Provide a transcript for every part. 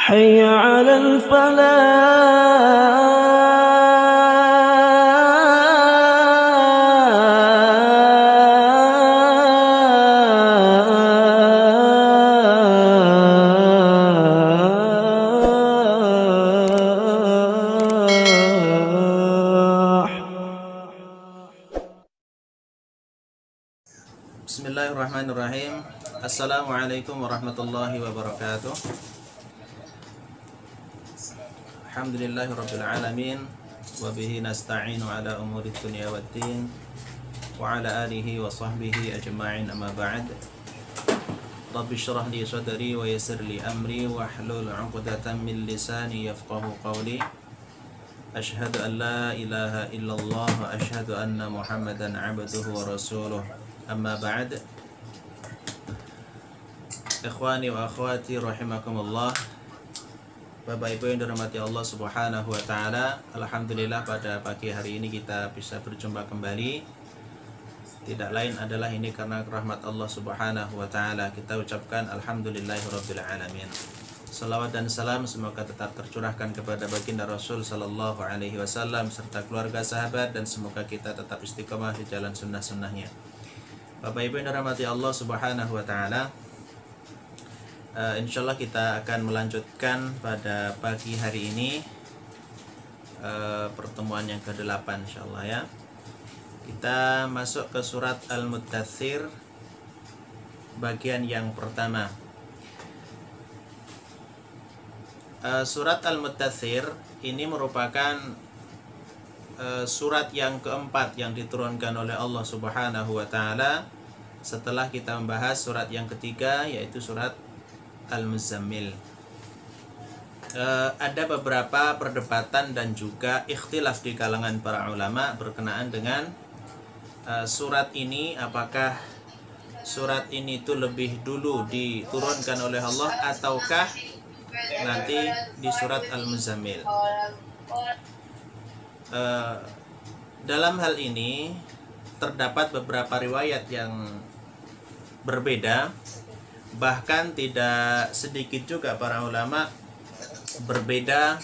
حي على الفلاح. Bismillahirrahmanirrahim. Assalamualaikum warahmatullahi wabarakatuh. Alhamdulillahirabbil alamin wa bihi nasta'inu ala umuri dunya waddin wa ala alihi wa sahbihi ajma'in, amma ba'd. Rabbi shrah li sadri wa yassir li amri wa hlul 'uqdatam min lisani yafqahu qawli. Asyhadu an la ilaha illallah wa asyhadu anna Muhammadan 'abduhu wa rasuluh. Amma ba'd. Ikhwani wa akhwati rahimakumullah. Bapak Ibu yang dirahmati Allah Subhanahu wa taala, alhamdulillah pada pagi hari ini kita bisa berjumpa kembali. Tidak lain adalah ini karena rahmat Allah Subhanahu wa taala. Kita ucapkan alhamdulillahirabbil alamin. Salawat dan salam semoga tetap tercurahkan kepada baginda Rasul sallallahu alaihi wasallam serta keluarga, sahabat, dan semoga kita tetap istiqomah di jalan sunnah-sunnahnya. Bapak Ibu yang dirahmati Allah Subhanahu wa taala, insyaallah kita akan melanjutkan pada pagi hari ini pertemuan yang ke-8 insyaallah ya. Kita masuk ke surat Al-Muddatsir bagian yang pertama. Surat Al-Muddatsir ini merupakan surat yang keempat yang diturunkan oleh Allah Subhanahu wa taala setelah kita membahas surat yang ketiga, yaitu surat Al-Muzammil. Ada beberapa perdebatan dan juga ikhtilaf di kalangan para ulama berkenaan dengan surat ini, apakah surat ini itu lebih dulu diturunkan oleh Allah ataukah nanti di surat Al-Muzammil. Dalam hal ini terdapat beberapa riwayat yang berbeda, bahkan tidak sedikit juga para ulama berbeda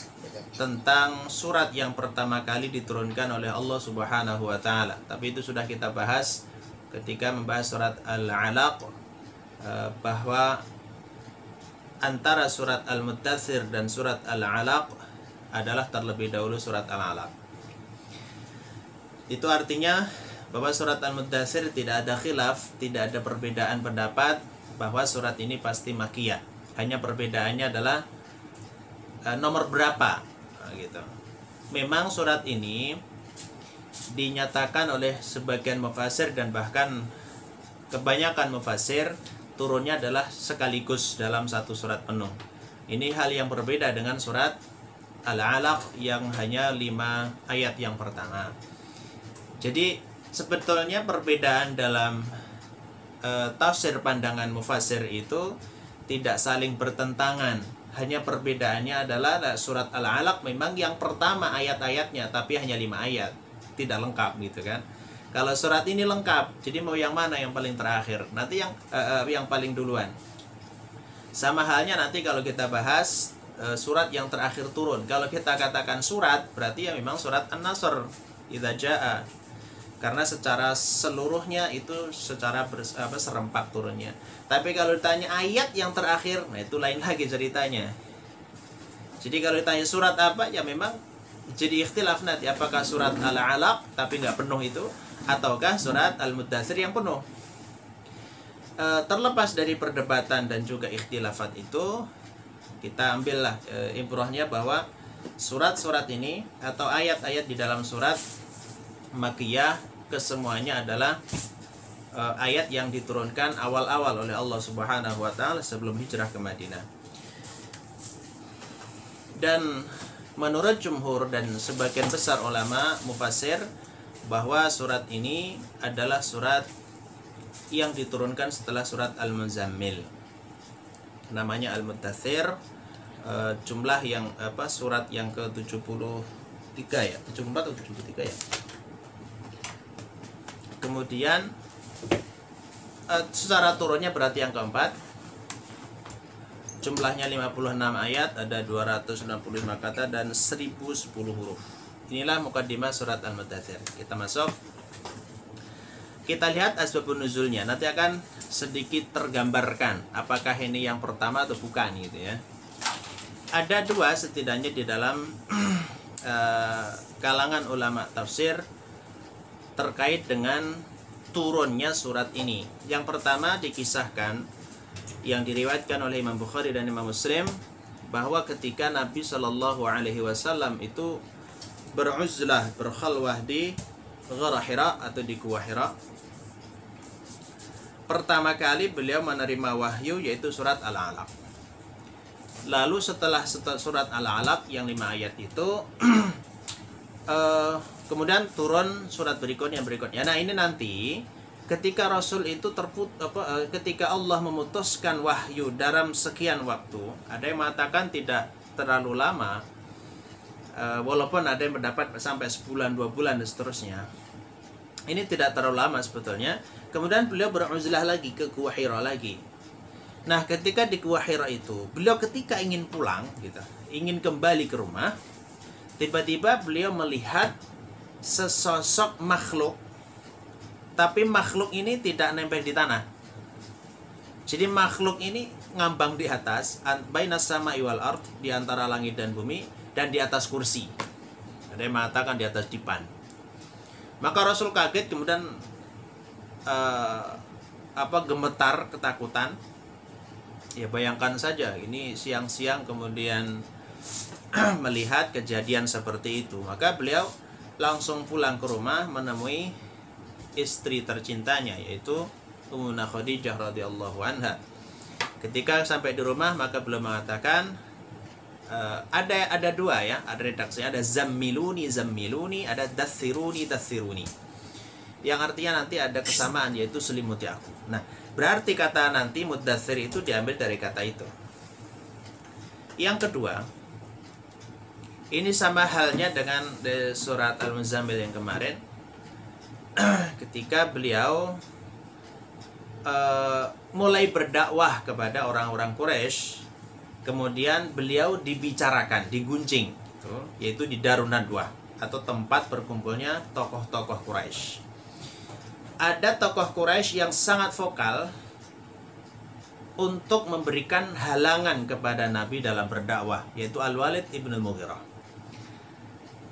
tentang surat yang pertama kali diturunkan oleh Allah Subhanahu wa taala. Tapi itu sudah kita bahas ketika membahas surat Al-Alaq, bahwa antara surat Al-Muddatsir dan surat Al-Alaq adalah terlebih dahulu surat Al-Alaq. Itu artinya bahwa surat Al-Muddatsir tidak ada khilaf, tidak ada perbedaan pendapat bahwa surat ini pasti Makkiyah. Hanya perbedaannya adalah nomor berapa gitu. Memang surat ini dinyatakan oleh sebagian mufassir dan bahkan kebanyakan mufassir turunnya adalah sekaligus dalam satu surat penuh. Ini hal yang berbeda dengan surat Al-Alaq yang hanya 5 ayat yang pertama. Jadi sebetulnya perbedaan dalam tafsir pandangan mufassir itu tidak saling bertentangan. Hanya perbedaannya adalah surat Al-Alaq memang yang pertama ayat-ayatnya, tapi hanya 5 ayat, tidak lengkap gitu kan. Kalau surat ini lengkap, jadi mau yang mana yang paling terakhir? Nanti yang paling duluan. Sama halnya nanti kalau kita bahas surat yang terakhir turun. Kalau kita katakan surat, berarti ya memang surat An-Nasr, idza jaa. Karena secara seluruhnya itu secara serempak turunnya. Tapi kalau ditanya ayat yang terakhir, nah itu lain lagi ceritanya. Jadi kalau ditanya surat apa, ya memang jadi ikhtilaf nanti, apakah surat Al-Alaq tapi nggak penuh itu, ataukah surat Al-Muddatsir yang penuh. Terlepas dari perdebatan dan juga ikhtilafat itu, kita ambillah ibrahnya bahwa surat-surat ini atau ayat-ayat di dalam surat Makkiyah kesemuanya adalah ayat yang diturunkan awal-awal oleh Allah Subhanahu wa taala sebelum hijrah ke Madinah. Dan menurut jumhur dan sebagian besar ulama mufassir bahwa surat ini adalah surat yang diturunkan setelah surat Al-Muzammil. Namanya Al-Muddatsir, jumlah yang surat yang ke-73 ya, 74 atau 73 ya. Kemudian secara turunnya berarti yang keempat. Jumlahnya 56 ayat, ada 265 kata dan 1010 huruf. Inilah mukaddimah surat Al-Muddatsir. Kita masuk. Kita lihat asbabun nuzulnya. Nanti akan sedikit tergambarkan apakah ini yang pertama atau bukan gitu ya. Ada dua setidaknya di dalam kalangan ulama tafsir terkait dengan turunnya surat ini. Yang pertama dikisahkan yang diriwayatkan oleh Imam Bukhari dan Imam Muslim bahwa ketika Nabi Shallallahu Alaihi Wasallam itu beruzlah, berkhalwah di Ghar Hira atau di Gua Hira, pertama kali beliau menerima wahyu yaitu surat Al-Alaq. Lalu setelah surat Al-Alaq yang 5 ayat itu kemudian turun surat berikutnya. Nah, ini nanti ketika Rasul itu ketika Allah memutuskan wahyu dalam sekian waktu, ada yang mengatakan tidak terlalu lama, walaupun ada yang mendapat sampai sebulan, 2 bulan dan seterusnya. Ini tidak terlalu lama sebetulnya. Kemudian beliau beruzlah lagi ke Gua Hira lagi. Nah, ketika di Gua Hira itu, beliau ketika ingin pulang gitu, ingin kembali ke rumah, tiba-tiba beliau melihat sesosok makhluk, tapi makhluk ini tidak nempel di tanah. Jadi makhluk ini ngambang di atas, bainas sama'i wal ard, di antara langit dan bumi, dan di atas kursi. Ada yang mengatakan di atas dipan. Maka Rasul kaget, kemudian gemetar ketakutan. Ya bayangkan saja, ini siang-siang kemudian melihat kejadian seperti itu. Maka beliau langsung pulang ke rumah menemui istri tercintanya yaitu Ummuna Khadijah radhiyallahu anha. Ketika sampai di rumah maka beliau mengatakan ada dua ya, ada redaksinya, ada zammiluni, ada dathiruni. Yang artinya nanti ada kesamaan yaitu selimuti aku. Nah, berarti kata nanti muddatsir itu diambil dari kata itu. Yang kedua, ini sama halnya dengan surat Al-Muzammil yang kemarin. Ketika beliau mulai berdakwah kepada orang-orang Quraisy, kemudian beliau dibicarakan, diguncing, yaitu di Darun Nadwah atau tempat berkumpulnya tokoh-tokoh Quraisy. Ada tokoh Quraisy yang sangat vokal untuk memberikan halangan kepada Nabi dalam berdakwah, yaitu Al-Walid ibn al-Mughirah.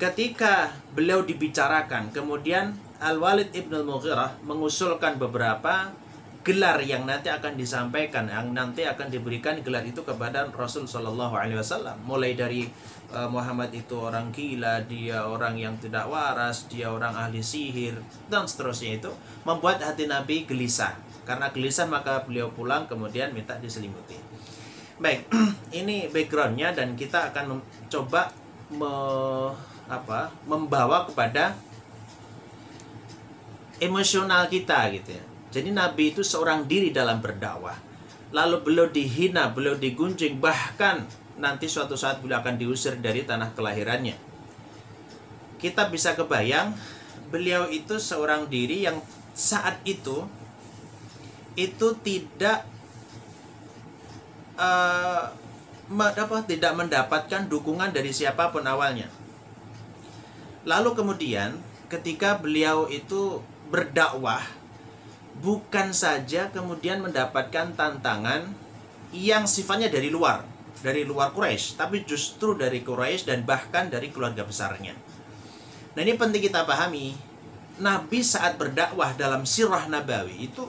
Ketika beliau dibicarakan, kemudian Al-Walid ibn al-Mughirah mengusulkan beberapa gelar yang nanti akan disampaikan, yang nanti akan diberikan gelar itu kepada Rasul Shallallahu Alaihi Wasallam. Mulai dari Muhammad itu orang gila, dia orang yang tidak waras, dia orang ahli sihir, dan seterusnya. Itu membuat hati Nabi gelisah. Karena gelisah maka beliau pulang kemudian minta diselimuti. Baik, ini backgroundnya dan kita akan coba membawa kepada emosional kita gitu ya. Jadi Nabi itu seorang diri dalam berdakwah. Lalu beliau dihina, beliau diguncing, bahkan nanti suatu saat beliau akan diusir dari tanah kelahirannya. Kita bisa kebayang beliau itu seorang diri yang saat itu tidak tidak mendapatkan dukungan dari siapapun awalnya. Lalu kemudian ketika beliau itu berdakwah, bukan saja kemudian mendapatkan tantangan yang sifatnya dari luar Quraisy, tapi justru dari Quraisy dan bahkan dari keluarga besarnya. Nah, ini penting kita pahami. Nabi saat berdakwah dalam sirah Nabawi itu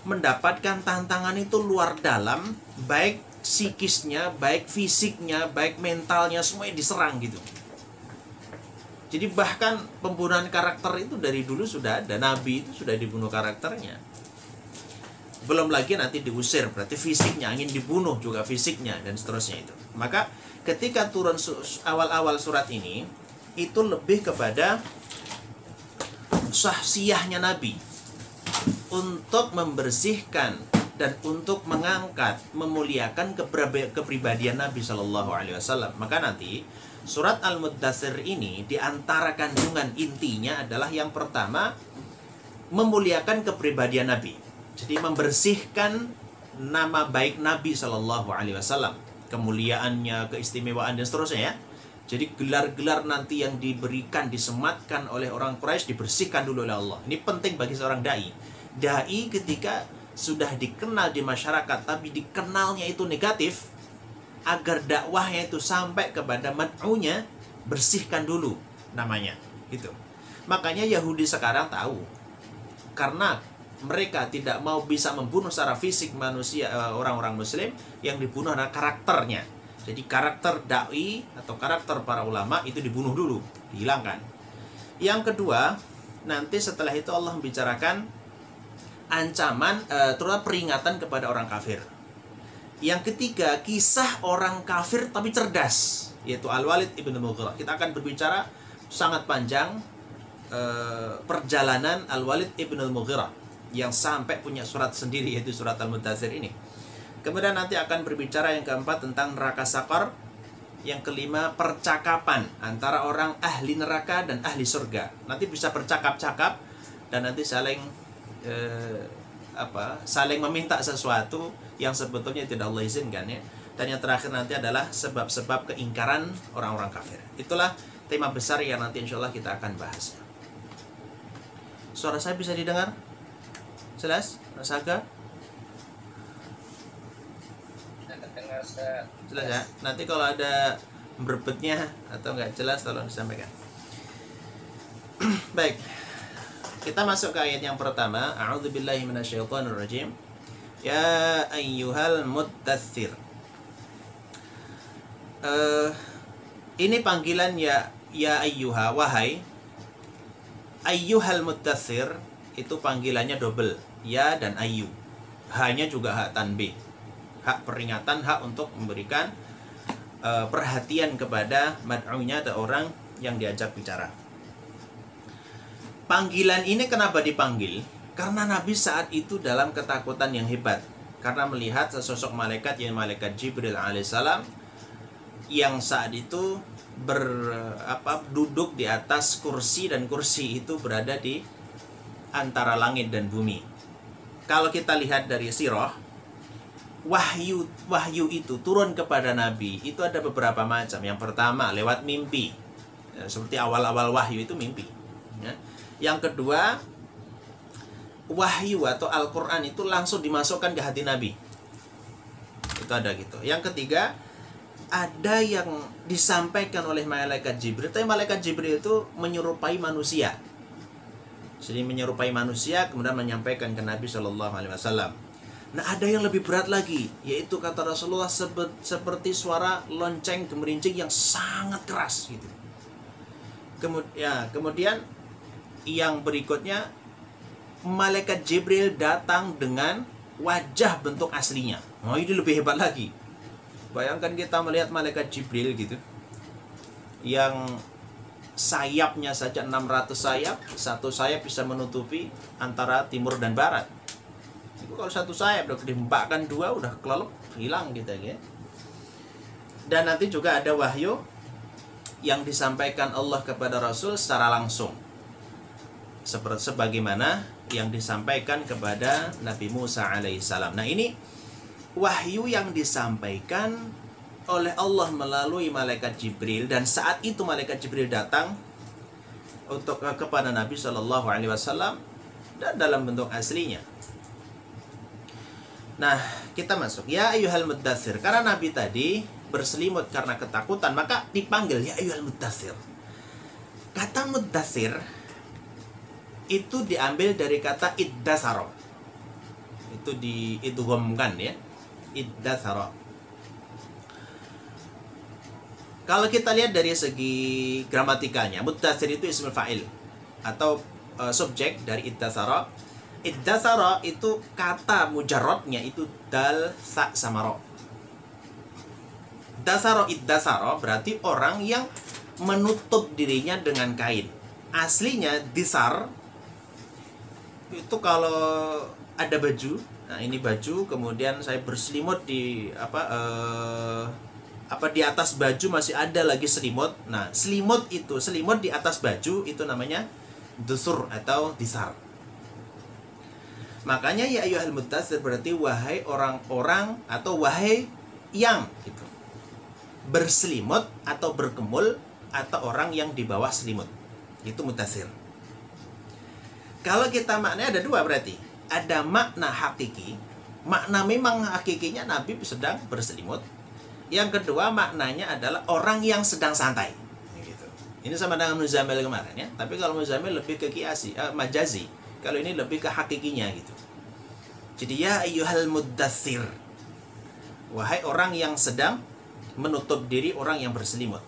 mendapatkan tantangan itu luar dalam, baik psikisnya, baik fisiknya, baik mentalnya, semuanya diserang gitu. Jadi bahkan pembunuhan karakter itu dari dulu sudah ada. Nabi itu sudah dibunuh karakternya. Belum lagi nanti diusir, berarti fisiknya, ingin dibunuh juga fisiknya, dan seterusnya itu. Maka ketika turun awal-awal surat ini, itu lebih kepada syahsiyahnya Nabi untuk membersihkan dan untuk mengangkat, memuliakan kepribadian Nabi Shallallahu Alaihi Wasallam. Maka nanti surat Al-Muddatsir ini diantara kandungan intinya adalah yang pertama memuliakan kepribadian Nabi. Jadi membersihkan nama baik Nabi Shallallahu Alaihi Wasallam, kemuliaannya, keistimewaan dan seterusnya ya. Jadi gelar-gelar nanti yang diberikan, disematkan oleh orang Quraisy dibersihkan dulu oleh Allah. Ini penting bagi seorang dai. Dai ketika sudah dikenal di masyarakat tapi dikenalnya itu negatif, agar dakwahnya itu sampai kepada mad'unya, bersihkan dulu namanya gitu. Makanya Yahudi sekarang tahu, karena mereka tidak mau bisa membunuh secara fisik manusia, orang-orang muslim, yang dibunuh adalah karakternya. Jadi karakter dai atau karakter para ulama itu dibunuh dulu, dihilangkan. Yang kedua, nanti setelah itu Allah membicarakan ancaman, terutama peringatan kepada orang kafir. Yang ketiga, kisah orang kafir tapi cerdas, yaitu Al-Walid ibn Mughirah. Kita akan berbicara sangat panjang perjalanan Al-Walid ibn Mughirah yang sampai punya surat sendiri, yaitu surat Al-Muddatsir ini. Kemudian nanti akan berbicara yang keempat tentang neraka Saqar. Yang kelima, percakapan antara orang ahli neraka dan ahli surga. Nanti bisa bercakap-cakap dan nanti saling saling meminta sesuatu yang sebetulnya tidak Allah izinkan ya. Dan yang terakhir nanti adalah sebab-sebab keingkaran orang-orang kafir. Itulah tema besar yang nanti insya Allah kita akan bahas. Suara saya bisa didengar? Jelas? Mas Aga? Jelas ya? Nanti kalau ada berbetnya atau nggak jelas tolong disampaikan. Baik, kita masuk ke ayat yang pertama. A'udzubillahi minasyaitonirrajim. Ya ayyuhal muddatsir. Ini panggilan ya ayyuha, wahai. Ayyuhal muddatsir itu panggilannya double, ya dan ayyu. Hanya juga hak tanbih, hak peringatan, hak untuk memberikan perhatian kepada mad'unya atau orang yang diajak bicara. Panggilan ini kenapa dipanggil? Karena Nabi saat itu dalam ketakutan yang hebat, karena melihat sesosok malaikat, yang malaikat Jibril alaihissalam, yang saat itu duduk di atas kursi, dan kursi itu berada di antara langit dan bumi. Kalau kita lihat dari sirah, wahyu itu turun kepada Nabi itu ada beberapa macam. Yang pertama lewat mimpi, ya, seperti awal-awal wahyu itu mimpi ya. Yang kedua, wahyu atau Al-Quran itu langsung dimasukkan ke hati Nabi, itu ada gitu. Yang ketiga, ada yang disampaikan oleh malaikat Jibril, tapi malaikat Jibril itu menyerupai manusia. Jadi menyerupai manusia kemudian menyampaikan ke Nabi SAW. Nah, ada yang lebih berat lagi, yaitu kata Rasulullah seperti suara lonceng gemerincing yang sangat keras gitu. Kemudian yang berikutnya, malaikat Jibril datang dengan wajah bentuk aslinya. Oh, ini lebih hebat lagi. Bayangkan kita melihat malaikat Jibril gitu, yang sayapnya saja 600 sayap, satu sayap bisa menutupi antara timur dan barat. Itu kalau satu sayap udah dihempakkan dua, udah kelelep, hilang gitu ya. Dan nanti juga ada wahyu yang disampaikan Allah kepada Rasul secara langsung, seperti sebagaimana yang disampaikan kepada Nabi Musa alaihissalam. Nah, ini wahyu yang disampaikan oleh Allah melalui malaikat Jibril, dan saat itu malaikat Jibril datang untuk kepada Nabi SAW dan dalam bentuk aslinya. Nah, kita masuk. Ya ayyuhal muddatsir. Karena Nabi tadi berselimut karena ketakutan, maka dipanggil ya ayyuhal muddatsir. Kata muddatsir itu diambil dari kata iddatsara. Itu diidghamkan ya. Iddatsara. Kalau kita lihat dari segi gramatikanya, muddatsir itu ismul fa'il atau subjek dari iddatsara. Iddatsara itu kata mujarradnya itu dal, sa, sama ro. Dasara iddatsara berarti orang yang menutup dirinya dengan kain. Aslinya disar itu kalau ada baju. Nah, ini baju, kemudian saya berselimut di di atas baju masih ada lagi selimut. Nah, selimut di atas baju itu namanya dusur atau disar. Makanya ya ayyuhal muddatsir berarti wahai orang-orang atau wahai yang gitu, berselimut atau berkemul atau orang yang di bawah selimut. Itu muddatsir. Kalau kita maknanya ada dua berarti. Ada makna hakiki. Makna memang hakikinya Nabi sedang berselimut. Yang kedua maknanya adalah orang yang sedang santai. Gitu. Ini sama dengan Muzammil kemarin ya. Tapi kalau Muzammil lebih ke kiasi, majazi. Kalau ini lebih ke hakikinya gitu. Jadi ya ayyuhal muddatsir, wahai orang yang sedang menutup diri, orang yang berselimut.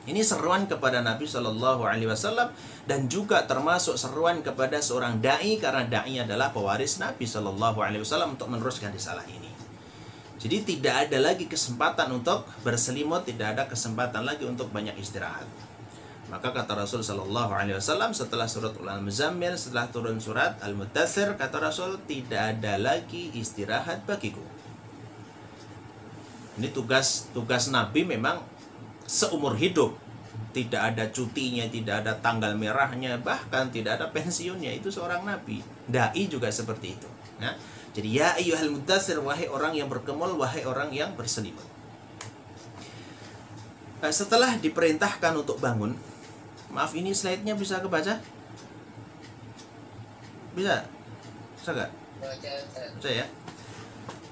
Ini seruan kepada Nabi Shallallahu Alaihi Wasallam dan juga termasuk seruan kepada seorang dai, karena dai adalah pewaris Nabi Shallallahu Alaihi Wasallam untuk meneruskan risalah ini. Jadi tidak ada lagi kesempatan untuk berselimut, tidak ada kesempatan lagi untuk banyak istirahat. Maka kata Rasul Shallallahu Alaihi Wasallam setelah surat Al-Muzammil, setelah turun surat Al-Muddatsir, kata Rasul, tidak ada lagi istirahat bagiku. Ini tugas Nabi memang seumur hidup. Tidak ada cutinya, tidak ada tanggal merahnya, bahkan tidak ada pensiunnya. Itu seorang Nabi. Dai juga seperti itu. Ya. Jadi ya ayyuhal muddatsir, wahai orang yang berkemul, wahai orang yang berselimut. Setelah diperintahkan untuk bangun, maaf ini slide-nya bisa kebaca? Bisa? Bisa nggak? Bisa ya?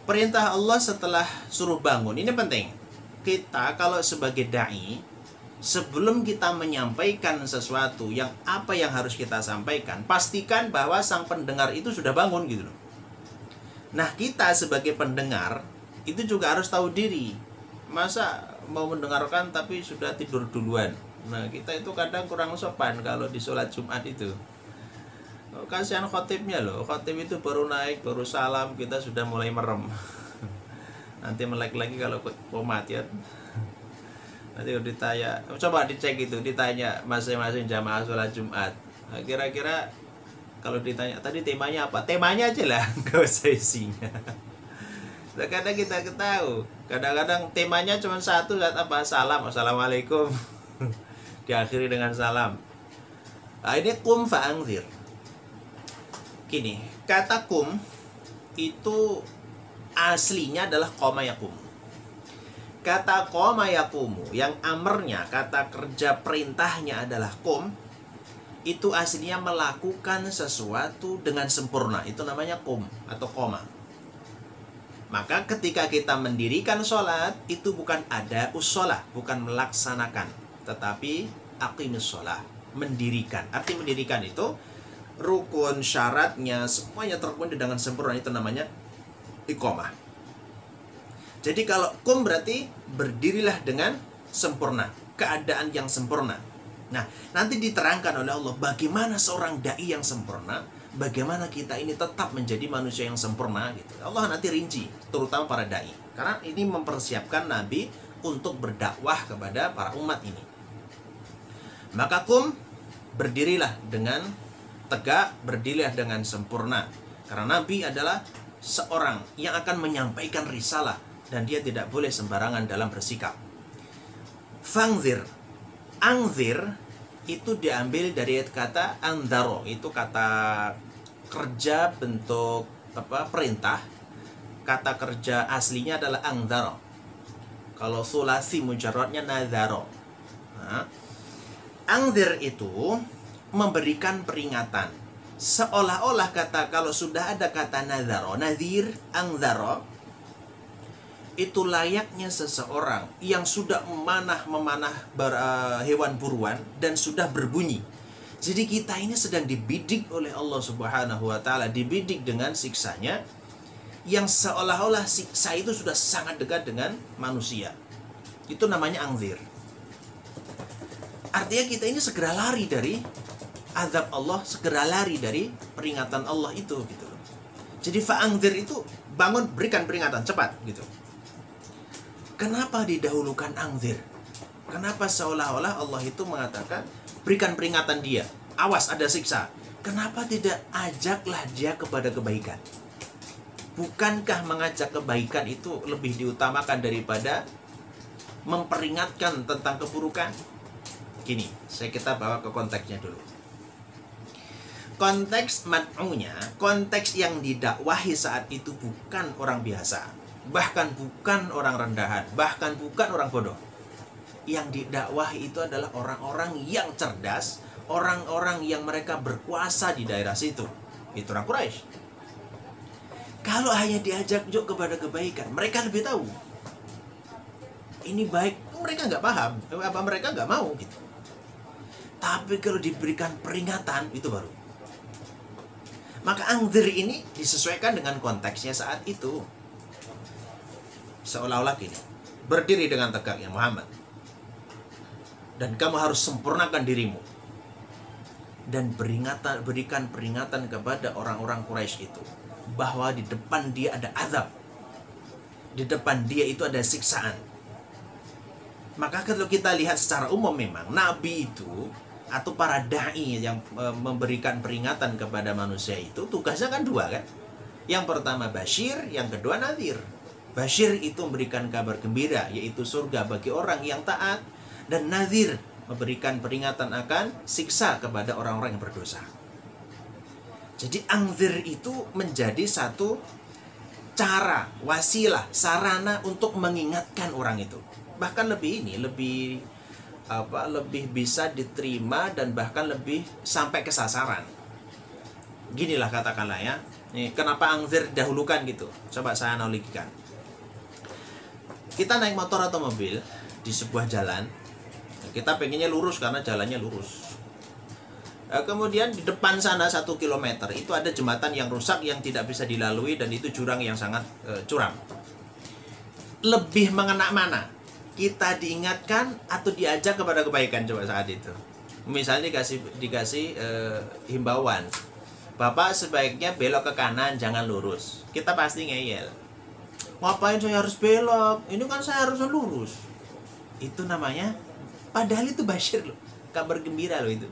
Perintah Allah setelah suruh bangun, ini penting. Kita kalau sebagai da'i, sebelum kita menyampaikan sesuatu apa yang harus kita sampaikan, pastikan bahwa sang pendengar itu sudah bangun gitu loh. Nah kita sebagai pendengar itu juga harus tahu diri. Masa mau mendengarkan tapi sudah tidur duluan? Nah kita itu kadang kurang sopan kalau di sholat Jumat itu. Kasihan khotibnya loh. Khotib itu baru naik, baru salam, kita sudah mulai merem. Nanti melek lagi kalau komat ya. Nanti ditanya, coba dicek itu, ditanya masing-masing jamaah sholat Jumat. Nah, kira-kira kalau ditanya tadi temanya apa? Temanya aja lah, nggak usah isinya. Kadang kita tahu, kadang-kadang temanya cuma satu, saat apa? Salam, assalamualaikum. Diakhiri dengan salam. Nah, ini kum fa'angzir. Gini, kata kum itu aslinya adalah qoma yakum. Kata qoma yakumu yang amarnya, kata kerja perintahnya adalah kum, itu aslinya melakukan sesuatu dengan sempurna. Itu namanya kum atau qoma. Maka ketika kita mendirikan sholat, itu bukan ada usholah, bukan melaksanakan, tetapi aqimus sholah, mendirikan. Arti mendirikan itu rukun, syaratnya, semuanya terpenuhi dengan sempurna. Itu namanya iqamah. Jadi kalau kum berarti berdirilah dengan sempurna, keadaan yang sempurna. Nah, nanti diterangkan oleh Allah bagaimana seorang dai yang sempurna, bagaimana kita ini tetap menjadi manusia yang sempurna gitu. Allah nanti rinci, terutama para dai. Karena ini mempersiapkan Nabi untuk berdakwah kepada para umat ini. Maka kum, berdirilah dengan tegak, berdirilah dengan sempurna. Karena Nabi adalah seorang yang akan menyampaikan risalah dan dia tidak boleh sembarangan dalam bersikap. Fangzir, angzir itu diambil dari kata anzaro, itu kata kerja bentuk perintah. Kata kerja aslinya adalah angzaro. Kalau sulasi mujarradnya nazaro. Nah, angzir itu memberikan peringatan. Seolah-olah kalau sudah ada kata nazaro, nazir, angzaro, itu layaknya seseorang yang sudah memanah hewan buruan dan sudah berbunyi. Jadi kita ini sedang dibidik oleh Allah Subhanahu wa taala, dibidik dengan siksanya yang seolah-olah siksa itu sudah sangat dekat dengan manusia. Itu namanya angzir. Artinya kita ini segera lari dari azab Allah, segera lari dari peringatan Allah itu gitu. Jadi fa'angzir itu bangun, berikan peringatan cepat gitu. Kenapa didahulukan angzir? Kenapa seolah-olah Allah itu mengatakan berikan peringatan dia, awas ada siksa? Kenapa tidak ajaklah dia kepada kebaikan? Bukankah mengajak kebaikan itu lebih diutamakan daripada memperingatkan tentang keburukan? Gini, kita bawa ke konteksnya dulu. konteks mad'unya, konteks yang didakwahi saat itu bukan orang biasa, bahkan bukan orang rendahan, bahkan bukan orang bodoh. Yang didakwahi itu adalah orang-orang yang cerdas, orang-orang yang mereka berkuasa di daerah situ. Itu orang Quraisy. Kalau hanya diajak yuk kepada kebaikan, mereka lebih tahu. Ini baik, mereka nggak paham, apa mereka nggak mau gitu. Tapi kalau diberikan peringatan, itu baru. Maka angdzir ini disesuaikan dengan konteksnya saat itu. Seolah-olah gini, berdiri dengan tegak ya Muhammad, dan kamu harus sempurnakan dirimu, dan berikan peringatan kepada orang-orang Quraisy itu bahwa di depan dia ada azab, di depan dia itu ada siksaan. Maka kalau kita lihat secara umum, memang Nabi itu atau para da'i yang memberikan peringatan kepada manusia itu tugasnya kan dua kan. Yang pertama Bashir, yang kedua Nadhir. Bashir itu memberikan kabar gembira, yaitu surga bagi orang yang taat, dan Nadhir memberikan peringatan akan siksa kepada orang-orang yang berdosa. Jadi angdzir itu menjadi satu cara, wasilah, sarana untuk mengingatkan orang itu. Bahkan lebih bisa diterima dan bahkan lebih sampai ke sasaran. Ginilah katakanlah ya. Nih, kenapa angdzir dahulukan gitu? Coba saya analogikan. Kita naik motor atau mobil di sebuah jalan, kita pengennya lurus karena jalannya lurus. Kemudian di depan sana 1 kilometer itu ada jembatan yang rusak yang tidak bisa dilalui, dan itu jurang yang sangat curam. Lebih mengena mana? Kita diingatkan atau diajak kepada kebaikan coba saat itu? Misalnya dikasih himbauan, Bapak sebaiknya belok ke kanan, jangan lurus. Kita pasti ngeyel. Ngapain saya harus belok? Ini kan saya harus lurus. Itu namanya, padahal itu Bashir loh, kabar gembira loh itu.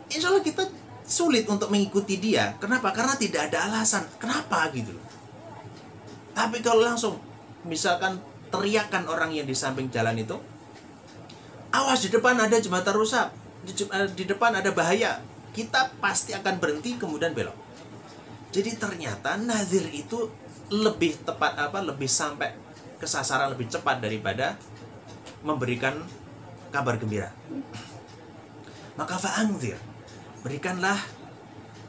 Insya Allah kita sulit untuk mengikuti dia. Kenapa? Karena tidak ada alasan. Kenapa gitu loh. Tapi kalau langsung, misalkan teriakan orang yang di samping jalan itu, awas di depan ada jembatan rusak, di depan ada bahaya, kita pasti akan berhenti kemudian belok. Jadi ternyata Nadhir itu lebih tepat, lebih sampai ke sasaran lebih cepat daripada memberikan kabar gembira. Maka fa'angdzir, berikanlah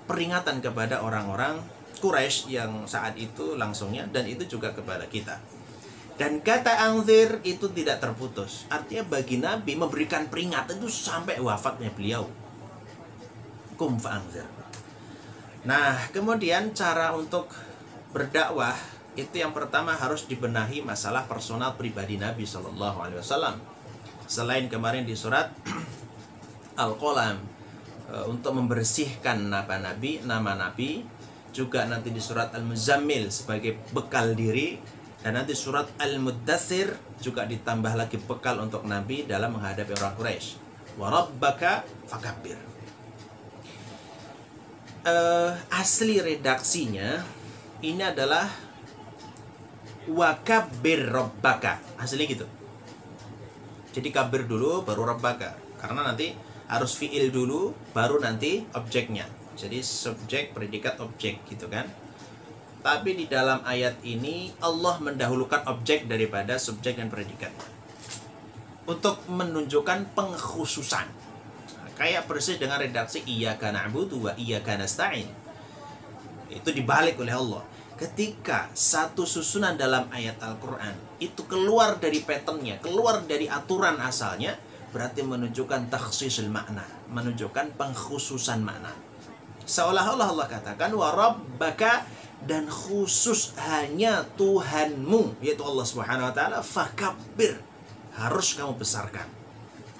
peringatan kepada orang-orang Quraisy yang saat itu langsungnya, dan itu juga kepada kita. Dan kata angdzir itu tidak terputus. Artinya bagi Nabi memberikan peringatan itu sampai wafatnya beliau. Kum fa'angdzir. Nah, kemudian cara untuk berdakwah itu yang pertama harus dibenahi masalah personal pribadi Nabi SAW. Selain kemarin di surat Al-Qalam untuk membersihkan nama Nabi, juga nanti di surat Al-Muzammil sebagai bekal diri, dan nanti surat Al-Muddatsir juga ditambah lagi bekal untuk Nabi dalam menghadapi orang Quraisy. Wa rabbaka fakabbir. Asli redaksinya ini adalah wakabbir rabbaka, asli gitu. Jadi kabir dulu baru rabbaka, karena nanti harus fiil dulu baru nanti objeknya. Jadi subjek, predikat, objek gitu kan. Tapi di dalam ayat ini Allah mendahulukan objek daripada subjek dan predikat untuk menunjukkan pengkhususan. Kayak persis dengan redaksi iyyaka na'budu wa iyyaka nasta'in. Itu dibalik oleh Allah. Ketika satu susunan dalam ayat Al-Quran itu keluar dari patternnya, keluar dari aturan asalnya, berarti menunjukkan takhsisul makna, menunjukkan pengkhususan makna. Seolah-olah Allah katakan wa rabbaka, dan khusus hanya Tuhanmu, yaitu Allah Subhanahu wa taala, fakabbir, harus kamu besarkan.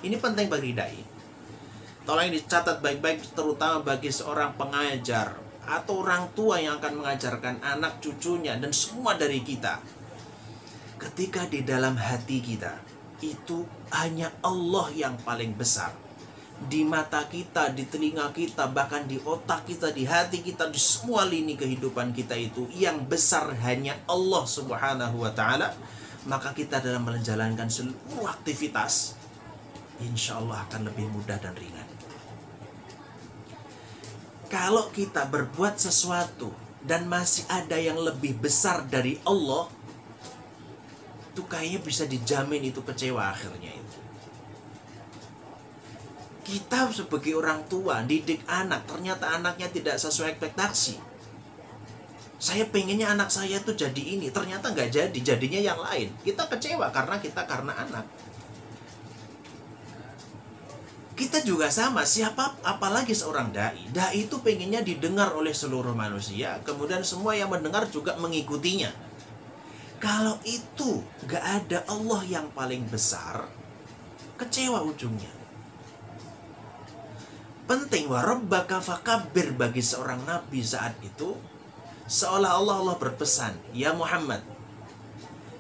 Ini penting bagi dai. Tolong dicatat baik-baik, terutama bagi seorang pengajar atau orang tua yang akan mengajarkan anak cucunya dan semua dari kita. Ketika di dalam hati kita itu hanya Allah yang paling besar, di mata kita, di telinga kita, bahkan di otak kita, di hati kita, di semua lini kehidupan kita itu yang besar hanya Allah Subhanahu wa ta'ala, maka kita dalam menjalankan seluruh aktivitas insya Allah akan lebih mudah dan ringan. Kalau kita berbuat sesuatu dan masih ada yang lebih besar dari Allah, itu kayaknya bisa dijamin itu kecewa akhirnya itu. Kita sebagai orang tua didik anak, ternyata anaknya tidak sesuai ekspektasi. Saya pengennya anak saya tuh jadi ini, ternyata nggak jadi, jadinya yang lain. Kita kecewa karena anak. Kita juga sama, apalagi seorang dai. Dai itu pengennya didengar oleh seluruh manusia, kemudian semua yang mendengar juga mengikutinya. Kalau itu nggak ada Allah yang paling besar, kecewa ujungnya. Penting wa rabbaka fakabbir bagi seorang nabi saat itu, seolah-olah Allah berpesan, ya Muhammad,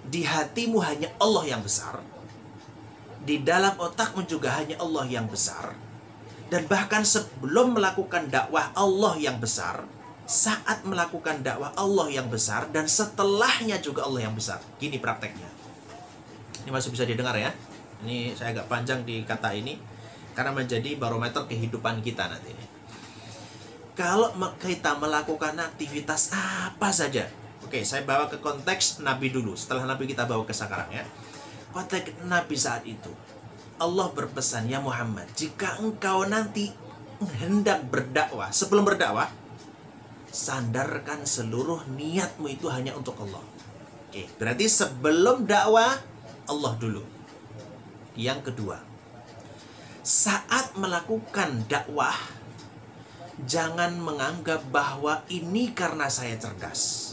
di hatimu hanya Allah yang besar, di dalam otakmu juga hanya Allah yang besar, dan bahkan sebelum melakukan dakwah Allah yang besar, saat melakukan dakwah Allah yang besar, dan setelahnya juga Allah yang besar. Gini prakteknya. Ini masih bisa didengar ya. Ini saya agak panjang di kata ini karena menjadi barometer kehidupan kita nanti. Kalau kita melakukan aktivitas apa saja, oke, saya bawa ke konteks Nabi dulu. Setelah Nabi kita bawa ke sekarang ya. Konteks Nabi saat itu, Allah berpesan, ya Muhammad, jika engkau nanti hendak berdakwah, sebelum berdakwah, sandarkan seluruh niatmu itu hanya untuk Allah. Oke, berarti sebelum dakwah, Allah dulu. Yang kedua, saat melakukan dakwah, jangan menganggap bahwa ini karena saya cerdas.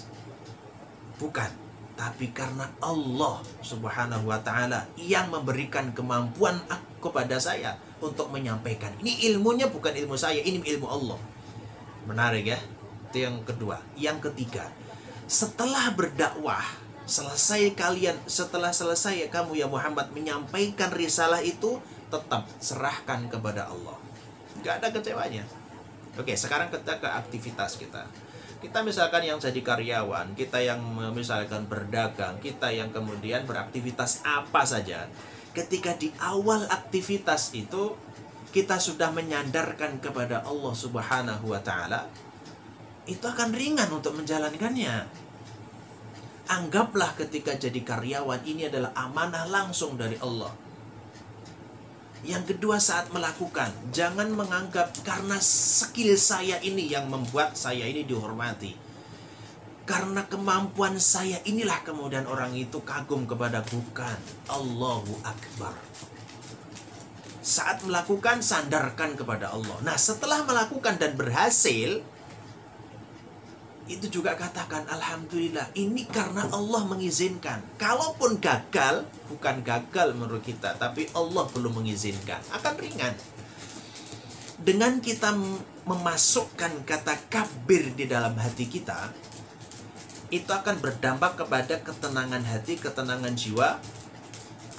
Bukan. Tapi karena Allah subhanahu wa ta'ala yang memberikan kemampuan kepada saya untuk menyampaikan. Ini ilmunya bukan ilmu saya, ini ilmu Allah. Menarik ya. Itu yang kedua. Yang ketiga, setelah berdakwah, setelah selesai kamu ya Muhammad menyampaikan risalah itu, tetap serahkan kepada Allah. Gak ada kecewanya. Oke, sekarang kita ke aktivitas kita. Kita misalkan yang jadi karyawan, kita yang misalkan berdagang, kita yang kemudian beraktivitas apa saja. Ketika di awal aktivitas itu kita sudah menyandarkan kepada Allah subhanahu wa ta'ala, itu akan ringan untuk menjalankannya. Anggaplah ketika jadi karyawan ini adalah amanah langsung dari Allah. Yang kedua, saat melakukan, jangan menganggap karena skill saya ini yang membuat saya ini dihormati. Karena kemampuan saya inilah kemudian orang itu kagum kepada, bukan. Allahu Akbar. Saat melakukan, sandarkan kepada Allah. Nah, setelah melakukan dan berhasil, itu juga katakan alhamdulillah, ini karena Allah mengizinkan. Kalaupun gagal, bukan gagal menurut kita, tapi Allah belum mengizinkan, akan ringan. Dengan kita memasukkan kata kabir di dalam hati kita, itu akan berdampak kepada ketenangan hati, ketenangan jiwa,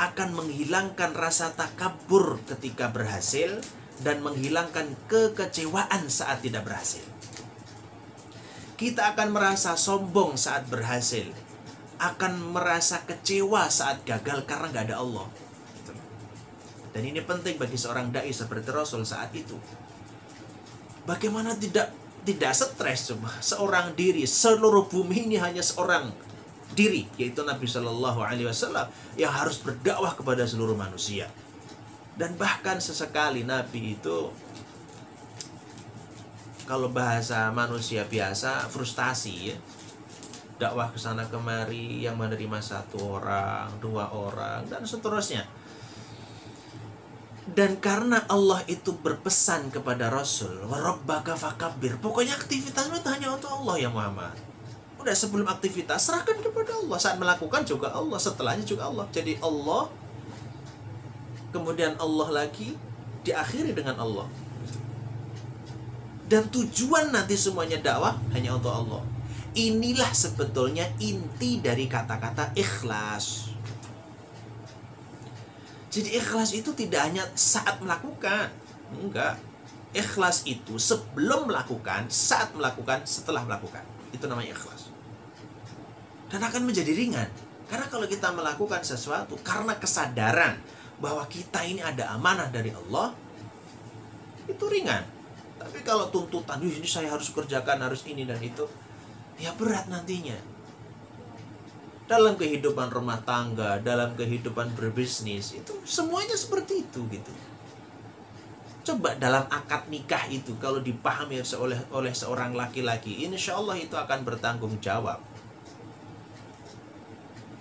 akan menghilangkan rasa takabur ketika berhasil, dan menghilangkan kekecewaan saat tidak berhasil. Kita akan merasa sombong saat berhasil, akan merasa kecewa saat gagal karena nggak ada Allah. Dan ini penting bagi seorang dai seperti Rasul saat itu. Bagaimana tidak stres cuma seorang diri, seluruh bumi ini hanya seorang diri, yaitu Nabi Shallallahu Alaihi Wasallam yang harus berdakwah kepada seluruh manusia. Dan bahkan sesekali Nabi itu, kalau bahasa manusia biasa, frustasi ya. Dakwah ke sana kemari, yang menerima 1 orang, 2 orang, dan seterusnya. Dan karena Allah itu berpesan kepada Rasul, warabbaka fakabbir, pokoknya aktivitasmu itu hanya untuk Allah ya Muhammad. Udah, sebelum aktivitas serahkan kepada Allah, saat melakukan juga Allah, setelahnya juga Allah. Jadi Allah, kemudian Allah lagi, diakhiri dengan Allah. Dan tujuan nanti semuanya dakwah hanya untuk Allah. Inilah sebetulnya inti dari kata-kata ikhlas. Jadi ikhlas itu tidak hanya saat melakukan. Enggak. Ikhlas itu sebelum melakukan, saat melakukan, setelah melakukan. Itu namanya ikhlas. Dan akan menjadi ringan. Karena kalau kita melakukan sesuatu karena kesadaran bahwa kita ini ada amanah dari Allah, itu ringan. Tapi kalau tuntutan, ini saya harus kerjakan, harus ini dan itu, ya berat nantinya. Dalam kehidupan rumah tangga, dalam kehidupan berbisnis, itu semuanya seperti itu gitu. Coba dalam akad nikah itu kalau dipahami oleh seorang laki-laki, insya Allah itu akan bertanggung jawab.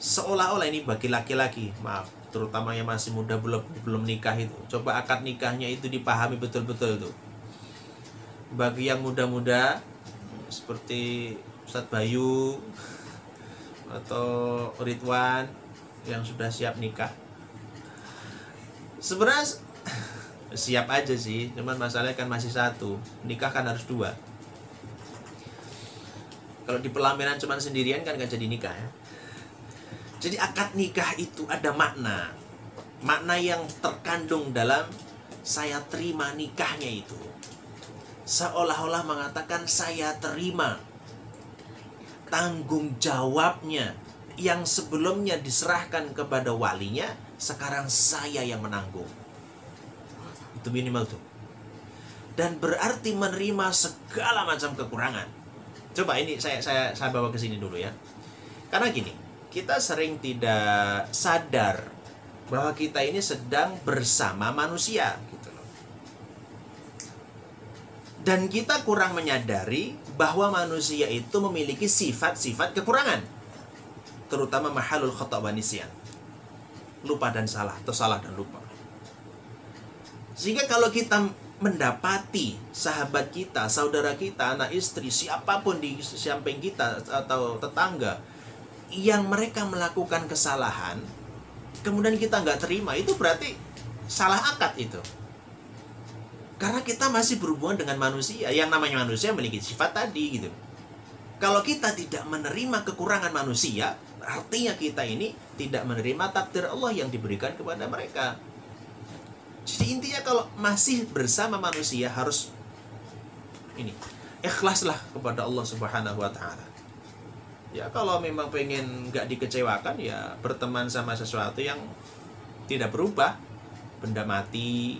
Seolah-olah ini bagi laki-laki, maaf, terutama yang masih muda belum nikah itu, coba akad nikahnya itu dipahami betul-betul tuh. Bagi yang muda-muda seperti Ustadz Bayu atau Ridwan yang sudah siap nikah, sebenarnya siap aja sih, cuman masalahnya kan masih satu, nikah kan harus dua. Kalau di pelaminan cuman sendirian kan gak jadi nikah ya. Jadi akad nikah itu ada makna yang terkandung dalam saya terima nikahnya itu. Seolah-olah mengatakan saya terima tanggung jawabnya yang sebelumnya diserahkan kepada walinya, sekarang saya yang menanggung. Itu minimal tuh. Dan berarti menerima segala macam kekurangan. Coba ini saya bawa ke sini dulu ya. Karena gini, kita sering tidak sadar bahwa kita ini sedang bersama manusia gitu loh. Dan kita kurang menyadari bahwa manusia itu memiliki sifat-sifat kekurangan, terutama mahalul khata' wa nisyan, lupa dan salah atau salah dan lupa. Sehingga kalau kita mendapati sahabat kita, saudara kita, anak istri, siapapun di samping kita atau tetangga yang mereka melakukan kesalahan, kemudian kita nggak terima, itu berarti salah akad itu. Karena kita masih berhubungan dengan manusia, yang namanya manusia memiliki sifat tadi gitu. Kalau kita tidak menerima kekurangan manusia, artinya kita ini tidak menerima takdir Allah yang diberikan kepada mereka. Jadi intinya kalau masih bersama manusia harus ini, ikhlaslah kepada Allah Subhanahu wa ta'ala. Ya kalau memang pengen gak dikecewakan, ya berteman sama sesuatu yang tidak berubah, benda mati,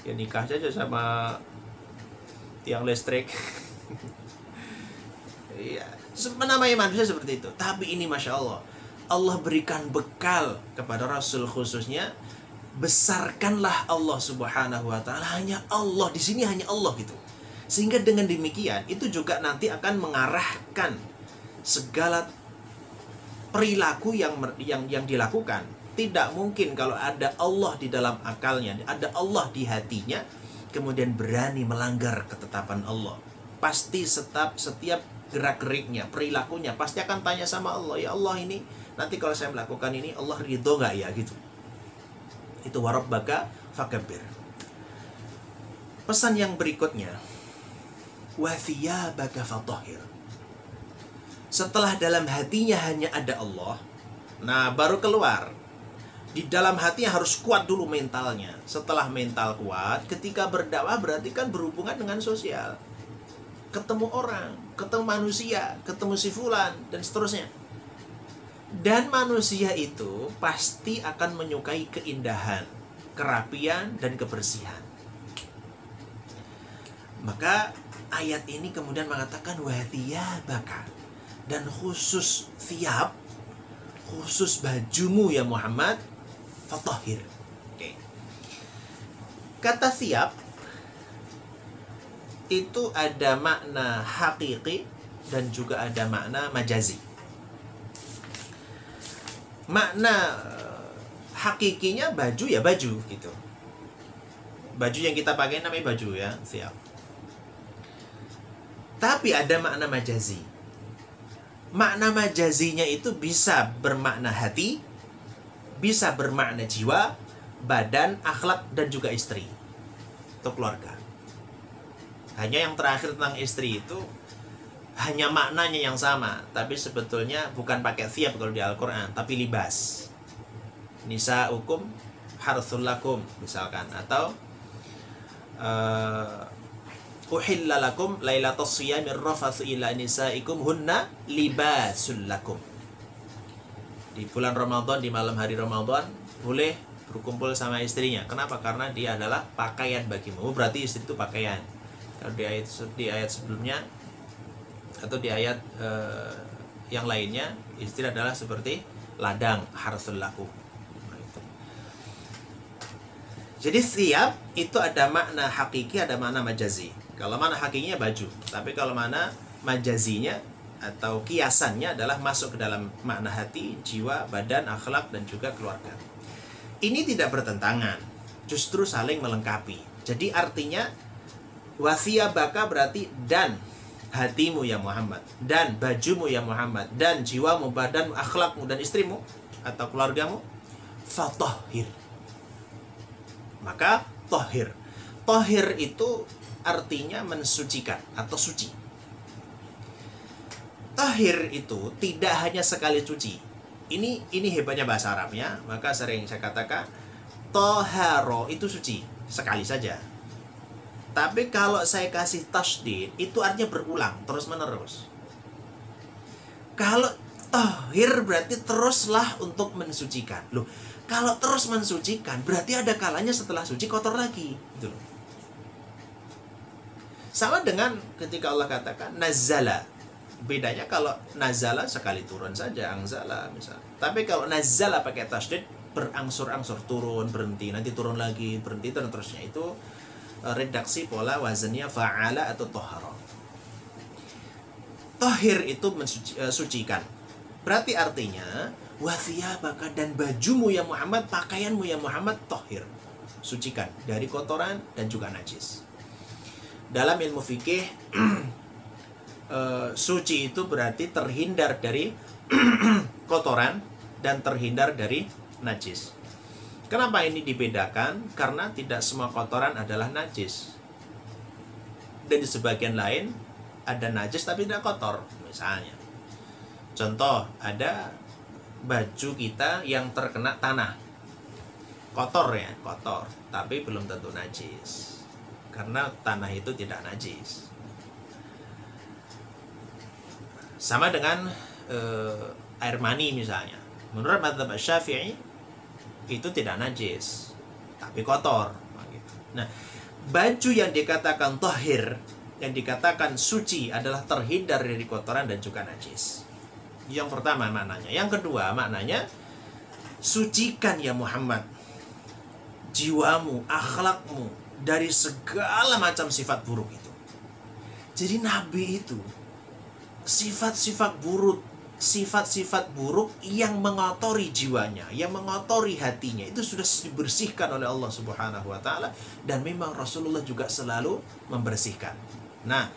ya nikah saja sama tiang listrik. Ya, namanya manusia seperti itu. Tapi ini Masya Allah, Allah berikan bekal kepada Rasul khususnya, besarkanlah Allah Subhanahu wa ta'ala, hanya Allah, di sini hanya Allah gitu. Sehingga dengan demikian itu juga nanti akan mengarahkan segala perilaku yang dilakukan. Tidak mungkin kalau ada Allah di dalam akalnya, ada Allah di hatinya, kemudian berani melanggar ketetapan Allah. Pasti setiap gerak-geriknya, perilakunya pasti akan tanya sama Allah, ya Allah ini nanti kalau saya melakukan ini Allah ridho gak ya gitu. Itu warabbaka fakabbir. Pesan yang berikutnya, wa thiyabaka fatahhir. Setelah dalam hatinya hanya ada Allah, nah baru keluar. Di dalam hatinya harus kuat dulu mentalnya. Setelah mental kuat, ketika berdakwah berarti kan berhubungan dengan sosial. Ketemu orang, ketemu manusia, ketemu si fulan dan seterusnya. Dan manusia itu pasti akan menyukai keindahan, kerapian, dan kebersihan. Maka ayat ini kemudian mengatakan wa thiyabaka, dan khusus thiyab, khusus bajumu ya Muhammad, fatahhir. Oke. Kata thiyab itu ada makna hakiki dan juga ada makna majazi. Makna hakikinya baju ya baju gitu. Baju yang kita pakai namanya baju ya, siap. Tapi ada makna majazi. Makna majazinya itu bisa bermakna hati, bisa bermakna jiwa, badan, akhlak, dan juga istri atau keluarga. Hanya yang terakhir tentang istri itu hanya maknanya yang sama, tapi sebetulnya bukan pakai thiyab kalau di Al-Quran, tapi libas. Nisa'ukum harthul lakum misalkan, atau uhilla lakum lailatus siyamir rafathu ila nisaikum hunna libasul lakum. Di bulan Ramadan, di malam hari Ramadan boleh berkumpul sama istrinya. Kenapa? Karena dia adalah pakaian bagimu. Berarti istri itu pakaian. Kalau di ayat sebelumnya atau di ayat yang lainnya, istri adalah seperti ladang, harsul lakum. Nah, itu. Jadi siap itu ada makna hakiki, ada makna majazi. Kalau makna hakikinya baju, tapi kalau makna majazinya atau kiasannya adalah masuk ke dalam makna hati, jiwa, badan, akhlak, dan juga keluarga. Ini tidak bertentangan, justru saling melengkapi. Jadi artinya wasiyabaka berarti dan hatimu ya Muhammad, dan bajumu ya Muhammad, dan jiwamu, badanmu, akhlakmu, dan istrimu atau keluargamu, fatahhir. Maka tohir. Tohir itu artinya mensucikan atau suci. Tahir itu tidak hanya sekali suci. Ini hebatnya bahasa Arabnya. Maka sering saya katakan toharo itu suci sekali saja. Tapi kalau saya kasih tasdid, itu artinya berulang terus menerus. Kalau tahir berarti teruslah untuk mensucikan. Loh, kalau terus mensucikan berarti ada kalanya setelah suci kotor lagi, gitu loh. Sama dengan ketika Allah katakan nazala. Bedanya kalau nazala sekali turun saja, angzala misalnya. Tapi kalau nazala pakai tasdid, berangsur-angsur turun, berhenti, nanti turun lagi, berhenti, dan terusnya. Itu redaksi pola wazannya fa'ala atau tohara. Tohir itu mensucikan. Berarti artinya wathiyabaka, dan bajumu ya Muhammad, pakaianmu ya Muhammad, tohir, sucikan dari kotoran dan juga najis. Dalam ilmu fikih suci itu berarti terhindar dari kotoran dan terhindar dari najis. Kenapa ini dibedakan? Karena tidak semua kotoran adalah najis. Dan di sebagian lain ada najis tapi tidak kotor. Misalnya, contoh, ada baju kita yang terkena tanah, kotor ya, kotor, tapi belum tentu najis, karena tanah itu tidak najis. Sama dengan air mani misalnya. Menurut mazhab Syafi'i itu tidak najis, tapi kotor. Nah, baju yang dikatakan tahir, yang dikatakan suci adalah terhindar dari kotoran dan juga najis. Yang pertama maknanya. Yang kedua maknanya, sucikan ya Muhammad jiwamu, akhlakmu dari segala macam sifat buruk itu. Jadi Nabi itu sifat-sifat buruk yang mengotori jiwanya, yang mengotori hatinya, itu sudah dibersihkan oleh Allah Subhanahu wa taala, dan memang Rasulullah juga selalu membersihkan. Nah,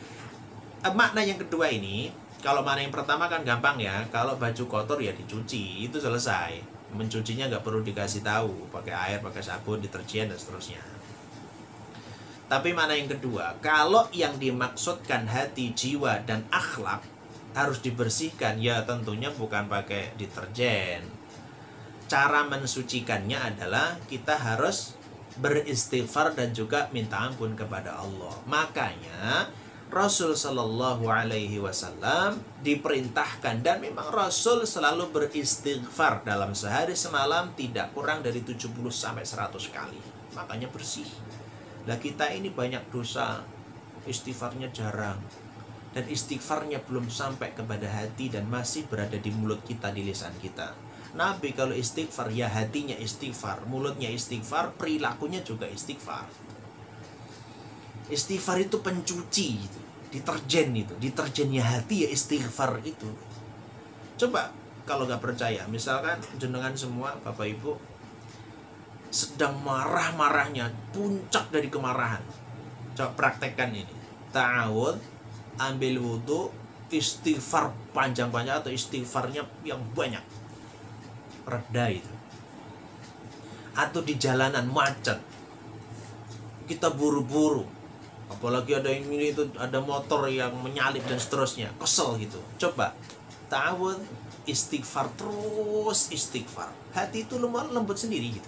makna yang kedua ini, kalau makna yang pertama kan gampang ya, kalau baju kotor ya dicuci, itu selesai. Mencucinya nggak perlu dikasih tahu, pakai air, pakai sabun, deterjen dan seterusnya. Tapi makna yang kedua, kalau yang dimaksudkan hati, jiwa, dan akhlak harus dibersihkan, ya tentunya bukan pakai deterjen. Cara mensucikannya adalah kita harus beristighfar dan juga minta ampun kepada Allah. Makanya Rasul Shallallahu Alaihi Wasallam diperintahkan, dan memang Rasul selalu beristighfar dalam sehari semalam tidak kurang dari 70 sampai 100 kali. Makanya bersih. Lah kita ini banyak dosa, istighfarnya jarang. Dan istighfarnya belum sampai kepada hati dan masih berada di mulut kita, di lisan kita. Nabi kalau istighfar, ya hatinya istighfar, mulutnya istighfar, perilakunya juga istighfar. Istighfar itu pencuci itu, deterjennya hati ya istighfar itu. Coba kalau nggak percaya, misalkan jenengan semua Bapak Ibu sedang marah-marahnya, puncak dari kemarahan. Coba praktekkan ini. Ta'awudz, ambil wudhu, istighfar panjang-panjang atau istighfarnya yang banyak, reda itu. Atau di jalanan macet, kita buru-buru, apalagi ada yang ini itu, ada motor yang menyalip dan seterusnya, kesel gitu. Coba ta'awudz, istighfar, terus istighfar, hati itu lembut sendiri gitu.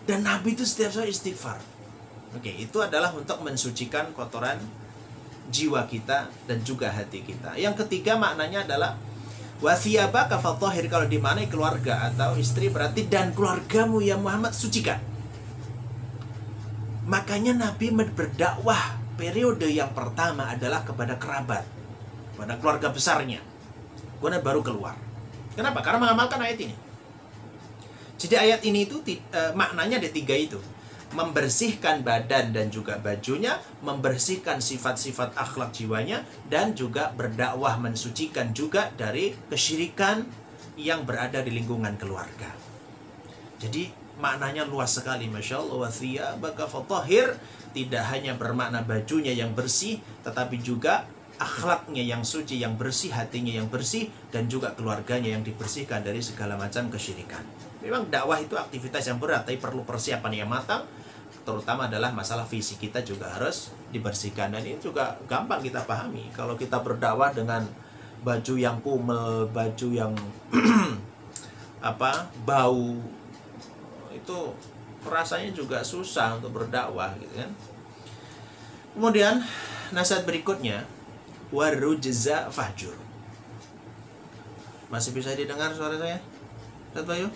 Dan Nabi itu setiap saat istighfar. Oke, itu adalah untuk mensucikan kotoran jiwa kita dan juga hati kita. Yang ketiga maknanya adalah wathiyabaka fatahhir, kalau dimaknai keluarga atau istri berarti dan keluargamu ya Muhammad sucikan. Makanya Nabi berdakwah periode yang pertama adalah kepada kerabat, pada keluarga besarnya. Kemudian baru keluar. Kenapa? Karena mengamalkan ayat ini. Jadi ayat ini itu maknanya ada 3 itu. Membersihkan badan dan juga bajunya, membersihkan sifat-sifat akhlak jiwanya, dan juga berdakwah mensucikan juga dari kesyirikan yang berada di lingkungan keluarga. Jadi maknanya luas sekali, Masya Allah. Wa thiyabaka fatahhir, tidak hanya bermakna bajunya yang bersih, tetapi juga akhlaknya yang suci, yang bersih, hatinya yang bersih, dan juga keluarganya yang dibersihkan dari segala macam kesyirikan. Memang dakwah itu aktivitas yang berat, tapi perlu persiapan yang matang. Terutama adalah masalah visi kita juga harus dibersihkan. Dan ini juga gampang kita pahami. Kalau kita berdakwah dengan baju yang kumel, baju yang bau, itu rasanya juga susah untuk berdakwah gitu kan. Kemudian nasihat berikutnya, warujza fahjur. Masih bisa didengar suara saya? Ustaz Bayu?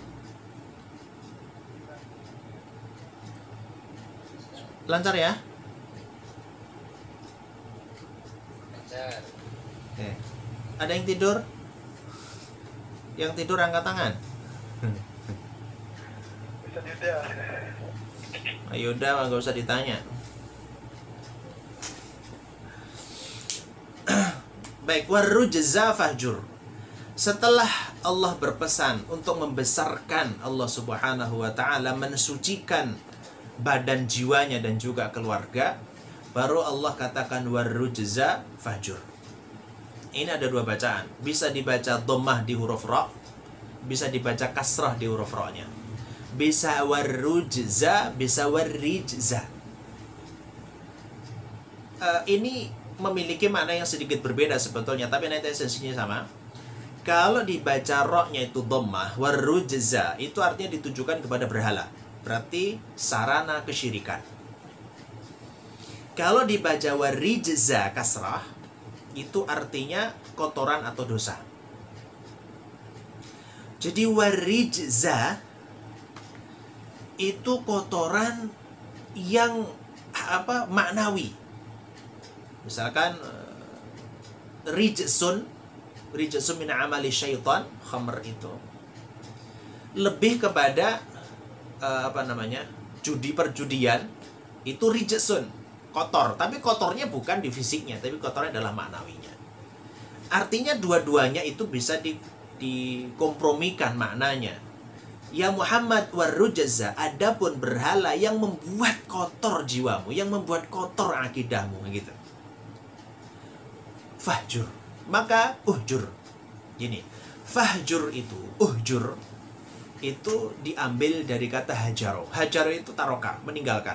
Lancar ya? Lancar. Oke. Ada yang tidur? Yang tidur angkat tangan. Ayo udah, nggak usah ditanya. Baik, warujza fahjur. Setelah Allah berpesan untuk membesarkan Allah Subhanahu wa taala, mensucikan badan jiwanya dan juga keluarga, baru Allah katakan warujza fahjur. Ini ada 2 bacaan. Bisa dibaca dhammah di huruf ra, bisa dibaca kasrah di huruf ra-nya. Bisa warujza, bisa warijza. Ini memiliki makna yang sedikit berbeda sebetulnya, tapi nanti esensinya sama. Kalau dibaca ra-nya itu dhammah, warujza itu artinya ditujukan kepada berhala. Berarti sarana kesyirikan. Kalau dibaca warijza kasrah, itu artinya kotoran atau dosa. Jadi warijza itu kotoran yang maknawi. Misalkan rijsun min amali syaitan, khamr itu lebih kepada judi perjudian, itu rijsun, kotor, tapi kotornya bukan di fisiknya, tapi kotornya adalah maknawinya. Artinya dua-duanya itu bisa dikompromikan maknanya. Ya Muhammad warujza, adapun berhala yang membuat kotor jiwamu, yang membuat kotor akidahmu gitu. Fahjur, maka uhjur. Gini, fahjur itu, uhjur itu diambil dari kata hajaro. Hajaro itu taroka, meninggalkan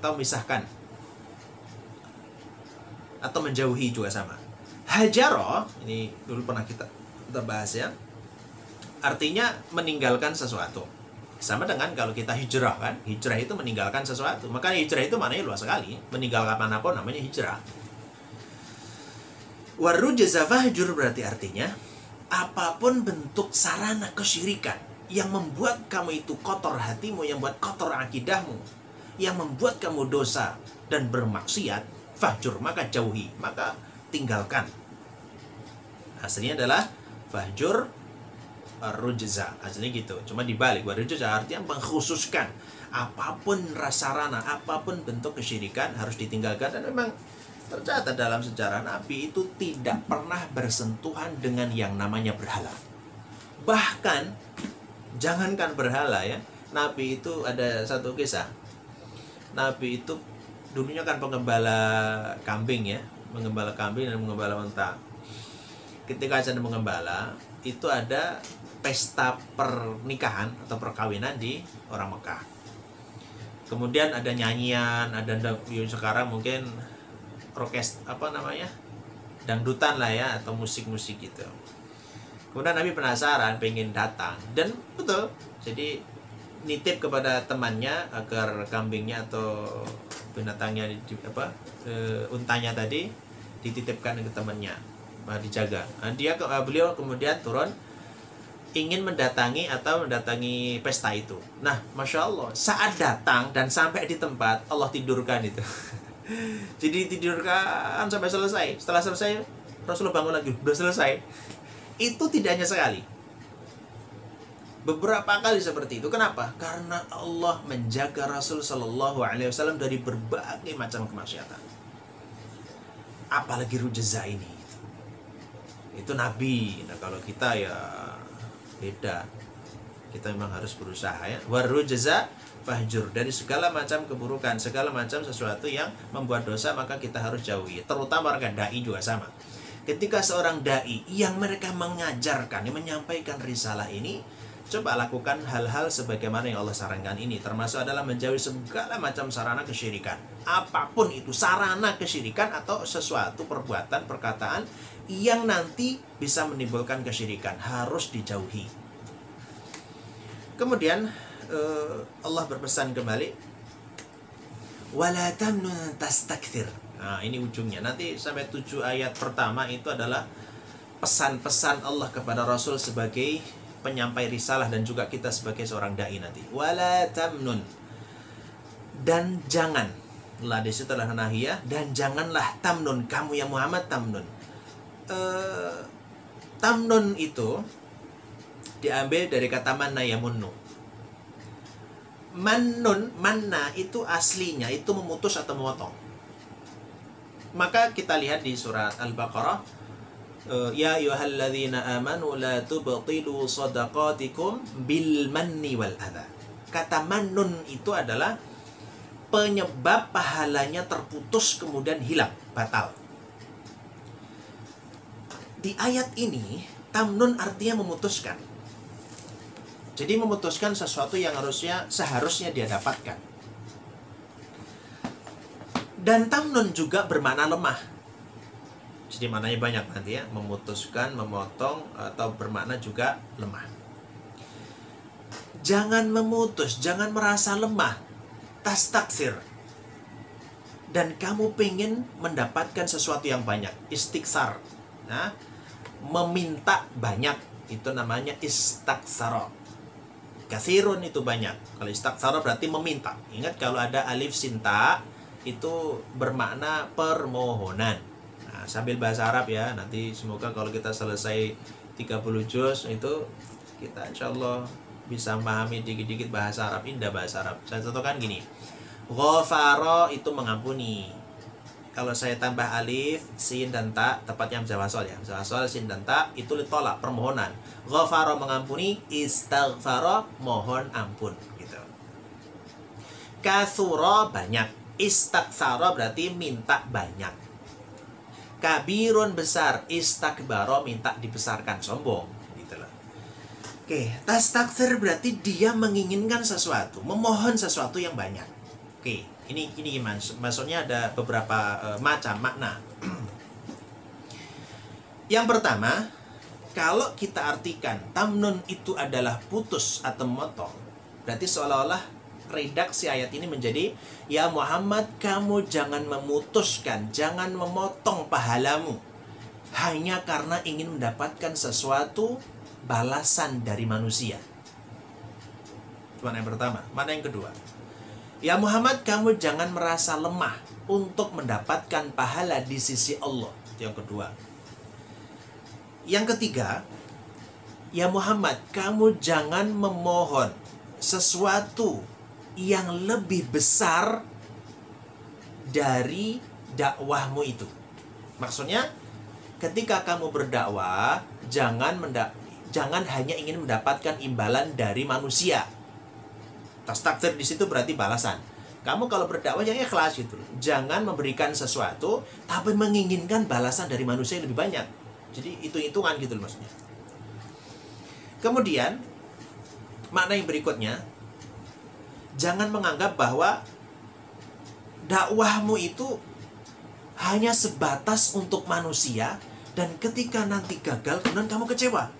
atau misahkan atau menjauhi juga sama. Hajaro, ini dulu pernah kita bahas ya, artinya meninggalkan sesuatu. Sama dengan kalau kita hijrah kan, hijrah itu meninggalkan sesuatu. Maka hijrah itu maknanya luas sekali, meninggalkan manapun namanya hijrah. Warujza fahjur berarti artinya apapun bentuk sarana kesyirikan yang membuat kamu itu kotor hatimu, yang membuat kotor akidahmu, yang membuat kamu dosa dan bermaksiat, fahjur, maka jauhi, maka tinggalkan. Aslinya adalah fahjur rujza, aslinya gitu. Cuma dibalik, warujza artinya mengkhususkan apapun sarana, apapun bentuk kesyirikan harus ditinggalkan. Dan memang tercatat dalam sejarah Nabi itu tidak pernah bersentuhan dengan yang namanya berhala. Bahkan jangankan berhala ya, Nabi itu ada satu kisah. Nabi itu dulunya kan pengembala kambing ya, mengembala kambing dan mengembala unta. Ketika sedang mengembala, itu ada pesta pernikahan atau perkawinan di orang Mekah. Kemudian ada nyanyian, ada sekarang mungkin dangdutan lah ya, atau musik-musik gitu. Kemudian Nabi penasaran, pengen datang, dan betul, jadi nitip kepada temannya agar kambingnya atau binatangnya untanya tadi dititipkan ke temannya, dijaga. Nah, beliau kemudian turun ingin mendatangi pesta itu. Nah, Masya Allah, saat datang dan sampai di tempat, Allah tidurkan itu. Jadi tidurkan sampai selesai. Setelah selesai Rasulullah bangun lagi, udah selesai. Itu tidak hanya sekali, beberapa kali seperti itu. Kenapa? Karena Allah menjaga Rasul Shallallahu Alaihi Wasallam dari berbagai macam kemaksiatan. Apalagi rujeza ini, itu Nabi. Nah kalau kita ya beda. Kita memang harus berusaha ya. Warujeza fahjur, dari segala macam keburukan, segala macam sesuatu yang membuat dosa maka kita harus jauhi. Terutama warga dai juga sama. Ketika seorang dai yang mereka mengajarkan, yang menyampaikan risalah ini, coba lakukan hal-hal sebagaimana yang Allah sarankan ini. Termasuk adalah menjauhi segala macam sarana kesyirikan. Apapun itu sarana kesyirikan atau sesuatu perbuatan, perkataan yang nanti bisa menimbulkan kesyirikan, harus dijauhi. Kemudian Allah berpesan kembali, wala tamnun tastakthir. Nah, ini ujungnya. Nanti sampai 7 ayat pertama itu adalah pesan-pesan Allah kepada Rasul sebagai penyampai risalah dan juga kita sebagai seorang dai nanti. Wala tamnun, dan jangan. Lah di situ adalah nahiyah, dan janganlah tamnun, kamu ya Muhammad tamnun. Tamnun itu diambil dari kata manna yamunnu. Mannun, manna itu aslinya itu memutus atau memotong. Maka kita lihat di surat Al-Baqarah, ya ayyuhalladzina amanu la tubtilu shadaqatikum bil manni wal adha. Kata mannun itu adalah penyebab pahalanya terputus kemudian hilang, batal. Di ayat ini tamnun artinya memutuskan. Jadi memutuskan sesuatu yang seharusnya dia dapatkan. Dan tamnun juga bermakna lemah. Jadi maknanya banyak nanti ya, memutuskan, memotong, atau bermakna juga lemah. Jangan memutus, jangan merasa lemah, tastakthir. Dan kamu pengen mendapatkan sesuatu yang banyak, istiksar. Nah, meminta banyak, itu namanya istaktsara. Katsirun itu banyak. Kalau istaktsara berarti meminta. Ingat kalau ada alif sinta itu bermakna permohonan. Nah, sambil bahasa Arab ya. Nanti semoga kalau kita selesai 30 juz itu kita insyaallah bisa memahami dikit-dikit bahasa Arab, indah bahasa Arab. Saya contohkan gini. Ghafara itu mengampuni. Kalau saya tambah alif, sin dan ta, tepatnya hamzah wasal ya. Hamzah wasal, sin dan ta itu ditolak, permohonan. Ghafara mengampuni, istaghfara mohon ampun gitu. Katsura banyak, istaktsara berarti minta banyak. Kabirun besar, istakbara minta dibesarkan, sombong gitu loh. Oke, tastaktsir berarti dia menginginkan sesuatu, memohon sesuatu yang banyak. Oke, ini gimana? Maksudnya ada beberapa macam makna. Yang pertama, kalau kita artikan tamnun itu adalah putus atau memotong, berarti seolah-olah redaksi ayat ini menjadi, ya Muhammad, kamu jangan memutuskan, jangan memotong pahalamu hanya karena ingin mendapatkan sesuatu balasan dari manusia. Itu mana yang pertama. Mana yang kedua? Ya Muhammad, kamu jangan merasa lemah untuk mendapatkan pahala di sisi Allah. Itu yang kedua. Yang ketiga, ya Muhammad, kamu jangan memohon sesuatu yang lebih besar dari dakwahmu itu. Maksudnya, ketika kamu berdakwah, jangan hanya ingin mendapatkan imbalan dari manusia. Tastaktsir di situ berarti balasan. Kamu kalau berdakwah yang ikhlas gitu. Jangan memberikan sesuatu tapi menginginkan balasan dari manusia yang lebih banyak. Jadi hitung-hitungan gitu loh maksudnya. Kemudian makna yang berikutnya, jangan menganggap bahwa dakwahmu itu hanya sebatas untuk manusia dan ketika nanti gagal kemudian kamu kecewa.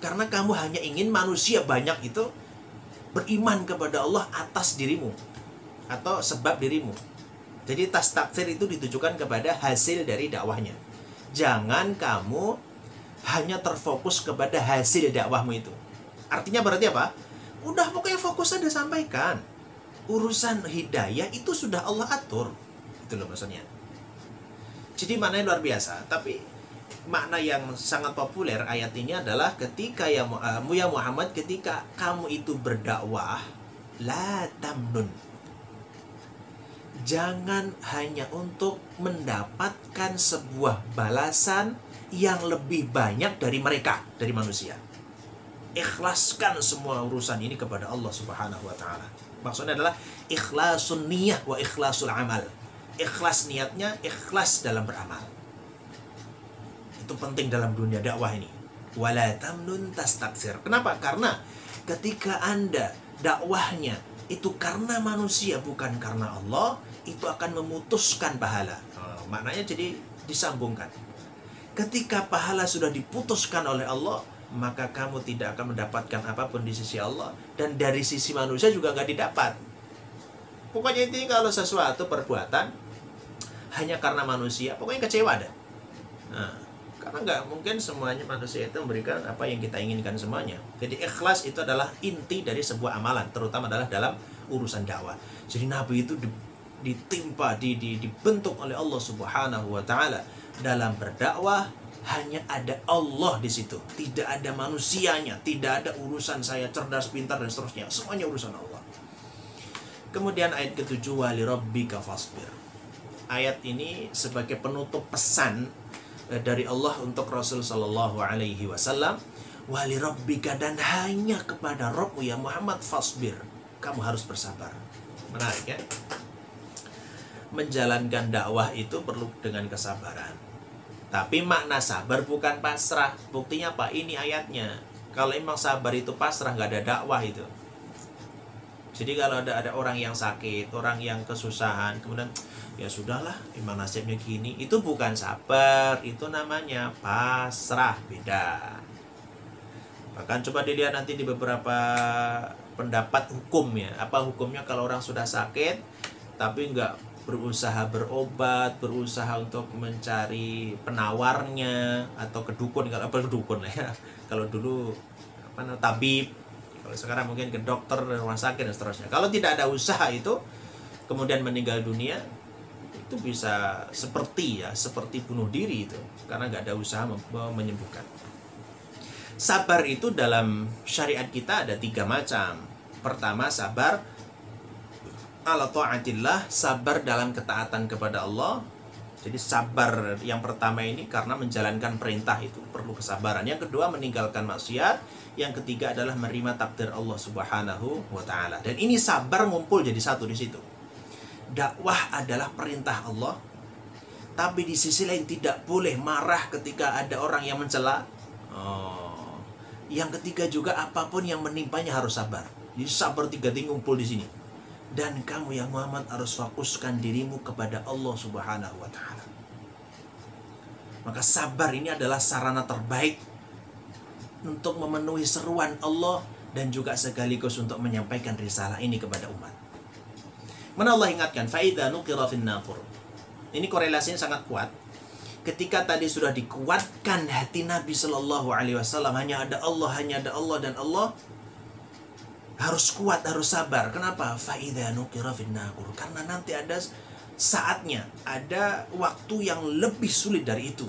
Karena kamu hanya ingin manusia banyak itu beriman kepada Allah atas dirimu atau sebab dirimu. Jadi tastaktsir itu ditujukan kepada hasil dari dakwahnya. Jangan kamu hanya terfokus kepada hasil dakwahmu itu. Artinya berarti apa? Udah pokoknya fokus aja sampaikan. Urusan hidayah itu sudah Allah atur. Itu loh maksudnya. Jadi maknanya luar biasa. Tapi makna yang sangat populer ayat ini adalah ketika ya Muhammad, ketika kamu itu berdakwah, la tamnun, jangan hanya untuk mendapatkan sebuah balasan yang lebih banyak dari mereka, dari manusia. Ikhlaskan semua urusan ini kepada Allah Subhanahu wa taala. Maksudnya adalah ikhlasun niyah wa ikhlasul amal. Ikhlas niatnya, ikhlas dalam beramal. Itu penting dalam dunia dakwah ini. Wala tamnun tastakthir. Kenapa? Karena ketika Anda dakwahnya itu karena manusia bukan karena Allah, itu akan memutuskan pahala. Maknanya jadi disambungkan. Ketika pahala sudah diputuskan oleh Allah, maka kamu tidak akan mendapatkan apapun di sisi Allah, dan dari sisi manusia juga nggak didapat. Pokoknya ini kalau sesuatu perbuatan hanya karena manusia, pokoknya kecewa dah. Karena nggak mungkin semuanya manusia itu memberikan apa yang kita inginkan semuanya. Jadi ikhlas itu adalah inti dari sebuah amalan, terutama adalah dalam urusan dakwah. Jadi Nabi itu dibentuk oleh Allah Subhanahu wa taala dalam berdakwah. Hanya ada Allah di situ, tidak ada manusianya, tidak ada urusan saya cerdas, pintar dan seterusnya. Semuanya urusan Allah. Kemudian ayat ke-7, wali rabbika fasbir. Ayat ini sebagai penutup pesan dari Allah untuk Rasul sallallahu alaihi wasallam, wali rabbika, dan hanya kepada Rabbmu ya Muhammad fasbir, kamu harus bersabar. Menarik ya. Menjalankan dakwah itu perlu dengan kesabaran. Tapi makna sabar bukan pasrah. Buktinya apa? Ini ayatnya. Kalau emang sabar itu pasrah, nggak ada dakwah itu. Jadi kalau ada orang yang sakit, orang yang kesusahan, kemudian ya sudahlah, emang nasibnya gini, itu bukan sabar, itu namanya pasrah, beda. Bahkan coba dilihat nanti di beberapa pendapat hukum ya. Apa hukumnya kalau orang sudah sakit tapi nggak berusaha berobat, berusaha untuk mencari penawarnya atau ke dukun, kalau apa dukun ya. Kalau dulu tabib, kalau sekarang mungkin ke dokter, rumah sakit dan seterusnya. Kalau tidak ada usaha itu kemudian meninggal dunia, itu bisa seperti bunuh diri itu, karena nggak ada usaha menyembuhkan. Sabar itu dalam syariat kita ada 3 macam. Pertama, sabar ala ta'atillah, sabar dalam ketaatan kepada Allah. Jadi sabar yang pertama ini karena menjalankan perintah itu perlu kesabaran. Yang kedua, meninggalkan maksiat. Yang ketiga adalah menerima takdir Allah Subhanahu wa taala. Dan ini sabar ngumpul jadi satu di situ. Dakwah adalah perintah Allah, tapi di sisi lain tidak boleh marah ketika ada orang yang mencela. Yang ketiga juga apapun yang menimpanya harus sabar. Jadi sabar 3 ngumpul di sini. Dan kamu ya Muhammad harus fokuskan dirimu kepada Allah Subhanahu wa taala. Maka sabar ini adalah sarana terbaik untuk memenuhi seruan Allah dan juga sekaligus untuk menyampaikan risalah ini kepada umat. Mana Allah ingatkan, faida nuqira fin naqur. Ini korelasinya sangat kuat. Ketika tadi sudah dikuatkan hati Nabi Shallallahu Alaihi Wasallam, hanya ada Allah dan Allah, harus kuat, harus sabar. Kenapa? Faida nuqira fin naqur. Karena nanti ada saatnya, ada waktu yang lebih sulit dari itu.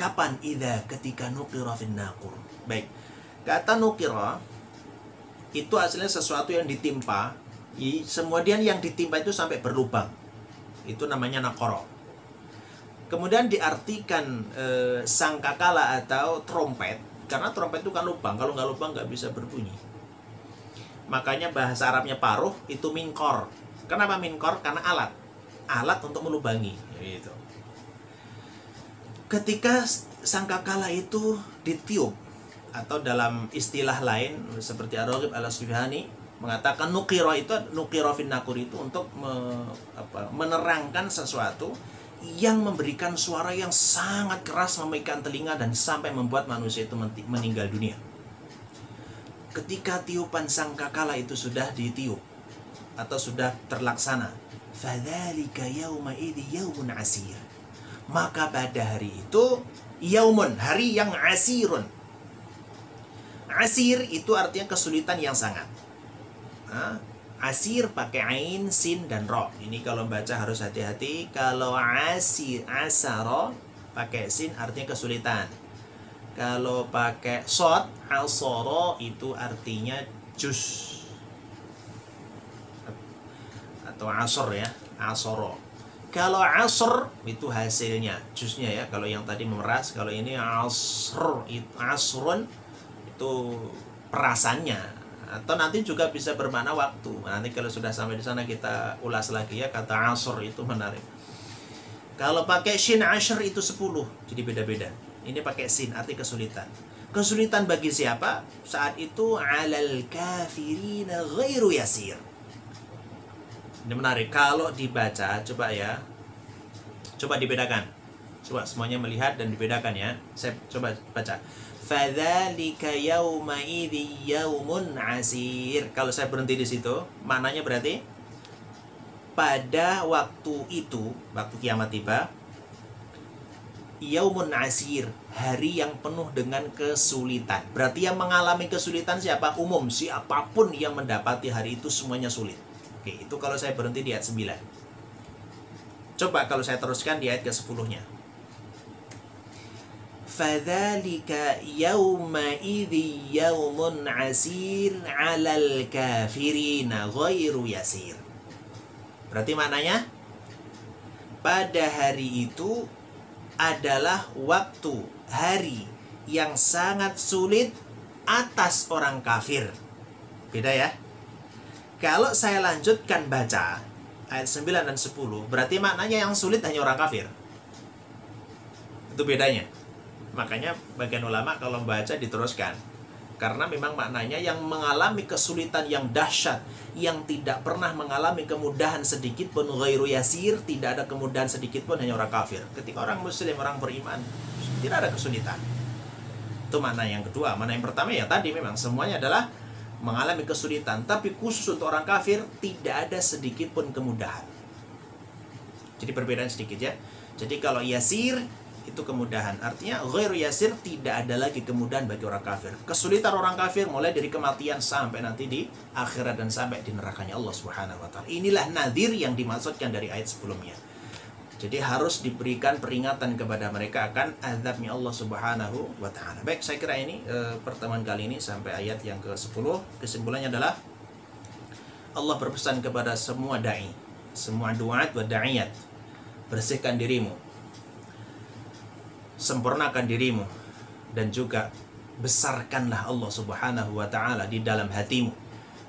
Kapan? Ketika nuqira fin naqur. Baik, kata nuqira itu aslinya sesuatu yang ditimpa. Kemudian yang ditimpa itu sampai berlubang, itu namanya naqara. Kemudian diartikan sangkakala atau trompet, karena trompet itu kan lubang, kalau nggak lubang nggak bisa berbunyi. Makanya bahasa Arabnya paruh itu minkor. Kenapa minkor? Karena alat untuk melubangi gitu. Ketika sangkakala itu ditiup, atau dalam istilah lain seperti Ar-Raghib Al-Asfihani mengatakan nuqira fin naqur itu untuk menerangkan sesuatu yang memberikan suara yang sangat keras, memikat telinga dan sampai membuat manusia itu meninggal dunia. Ketika tiupan sangkakala itu sudah ditiup atau sudah terlaksana, fadzalika yauma idzi yaumun asir. Maka pada hari itu yaumun, hari yang asirun. Asir itu artinya kesulitan yang sangat. Asir pakai ain, sin, dan ro. Ini kalau baca harus hati-hati. Kalau asaro pakai sin artinya kesulitan. Kalau pakai sod, asoro itu artinya jus atau asor ya, asoro. Kalau asr itu hasilnya, jusnya ya. Kalau yang tadi memeras, kalau ini asrun itu perasannya. Atau nanti juga bisa bermakna waktu. Nanti kalau sudah sampai di sana kita ulas lagi ya, kata asr itu menarik. Kalau pakai shin ashr itu 10, jadi beda-beda. Ini pakai sin, arti kesulitan. Kesulitan bagi siapa? Saat itu alal kafirina ghairu yasir. Ini menarik. Kalau dibaca, coba ya. Coba dibedakan. Coba semuanya melihat dan dibedakan ya. Saya coba baca. Fadzalika yauma idzi yaumun asir. Kalau saya berhenti di situ, maknanya berarti pada waktu itu, waktu kiamat tiba, yaumun asir, hari yang penuh dengan kesulitan. Berarti yang mengalami kesulitan siapa? Umum, siapapun yang mendapati hari itu semuanya sulit. Oke, itu kalau saya berhenti di ayat 9. Coba kalau saya teruskan di ayat ke-10-nya. Fadzalika yauma idzi yaumun asir 'alal kafirina ghairu yasir. Berarti maknanya pada hari itu adalah waktu, hari yang sangat sulit atas orang kafir. Beda ya? Kalau saya lanjutkan baca ayat 9 dan 10, berarti maknanya yang sulit hanya orang kafir. Itu bedanya. Makanya bagian ulama kalau membaca diteruskan. Karena memang maknanya yang mengalami kesulitan yang dahsyat, yang tidak pernah mengalami kemudahan sedikit pun, ghairu yasir, tidak ada kemudahan sedikit pun, hanya orang kafir. Ketika orang muslim, orang beriman, tidak ada kesulitan. Itu makna yang kedua. Makna yang pertama ya tadi memang semuanya adalah mengalami kesulitan, tapi khusus untuk orang kafir tidak ada sedikit pun kemudahan. Jadi perbedaan sedikit ya. Jadi kalau yasir itu kemudahan, artinya ghairu yasir, tidak ada lagi kemudahan bagi orang kafir. Kesulitan orang kafir mulai dari kematian sampai nanti di akhirat dan sampai di nerakanya Allah Subhanahu wa taala. Inilah nadhir yang dimaksudkan dari ayat sebelumnya. Jadi harus diberikan peringatan kepada mereka akan azabnya Allah Subhanahu wa taala. Baik, saya kira ini pertemuan kali ini sampai ayat yang ke-10. Kesimpulannya adalah Allah berpesan kepada semua dai, semua duat wa da'iyat, bersihkan dirimu, sempurnakan dirimu, dan juga besarkanlah Allah Subhanahu wa taala di dalam hatimu,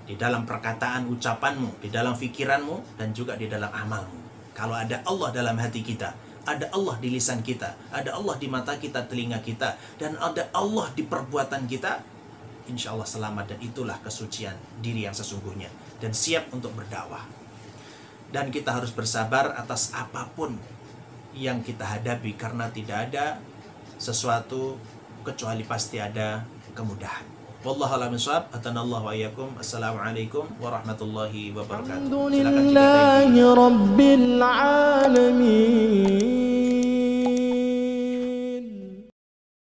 di dalam perkataan ucapanmu, di dalam pikiranmu, dan juga di dalam amalmu. Kalau ada Allah dalam hati kita, ada Allah di lisan kita, ada Allah di mata kita, telinga kita, dan ada Allah di perbuatan kita, insya Allah selamat. Dan itulah kesucian diri yang sesungguhnya, dan siap untuk berdakwah. Dan kita harus bersabar atas apapun yang kita hadapi, karena tidak ada sesuatu kecuali pasti ada kemudahan. Wallahu a'lam bishawab. Atanallahu wa iyyakum. Assalamualaikum warahmatullahi wabarakatuh. Alhamdulillahi rabbil alamin.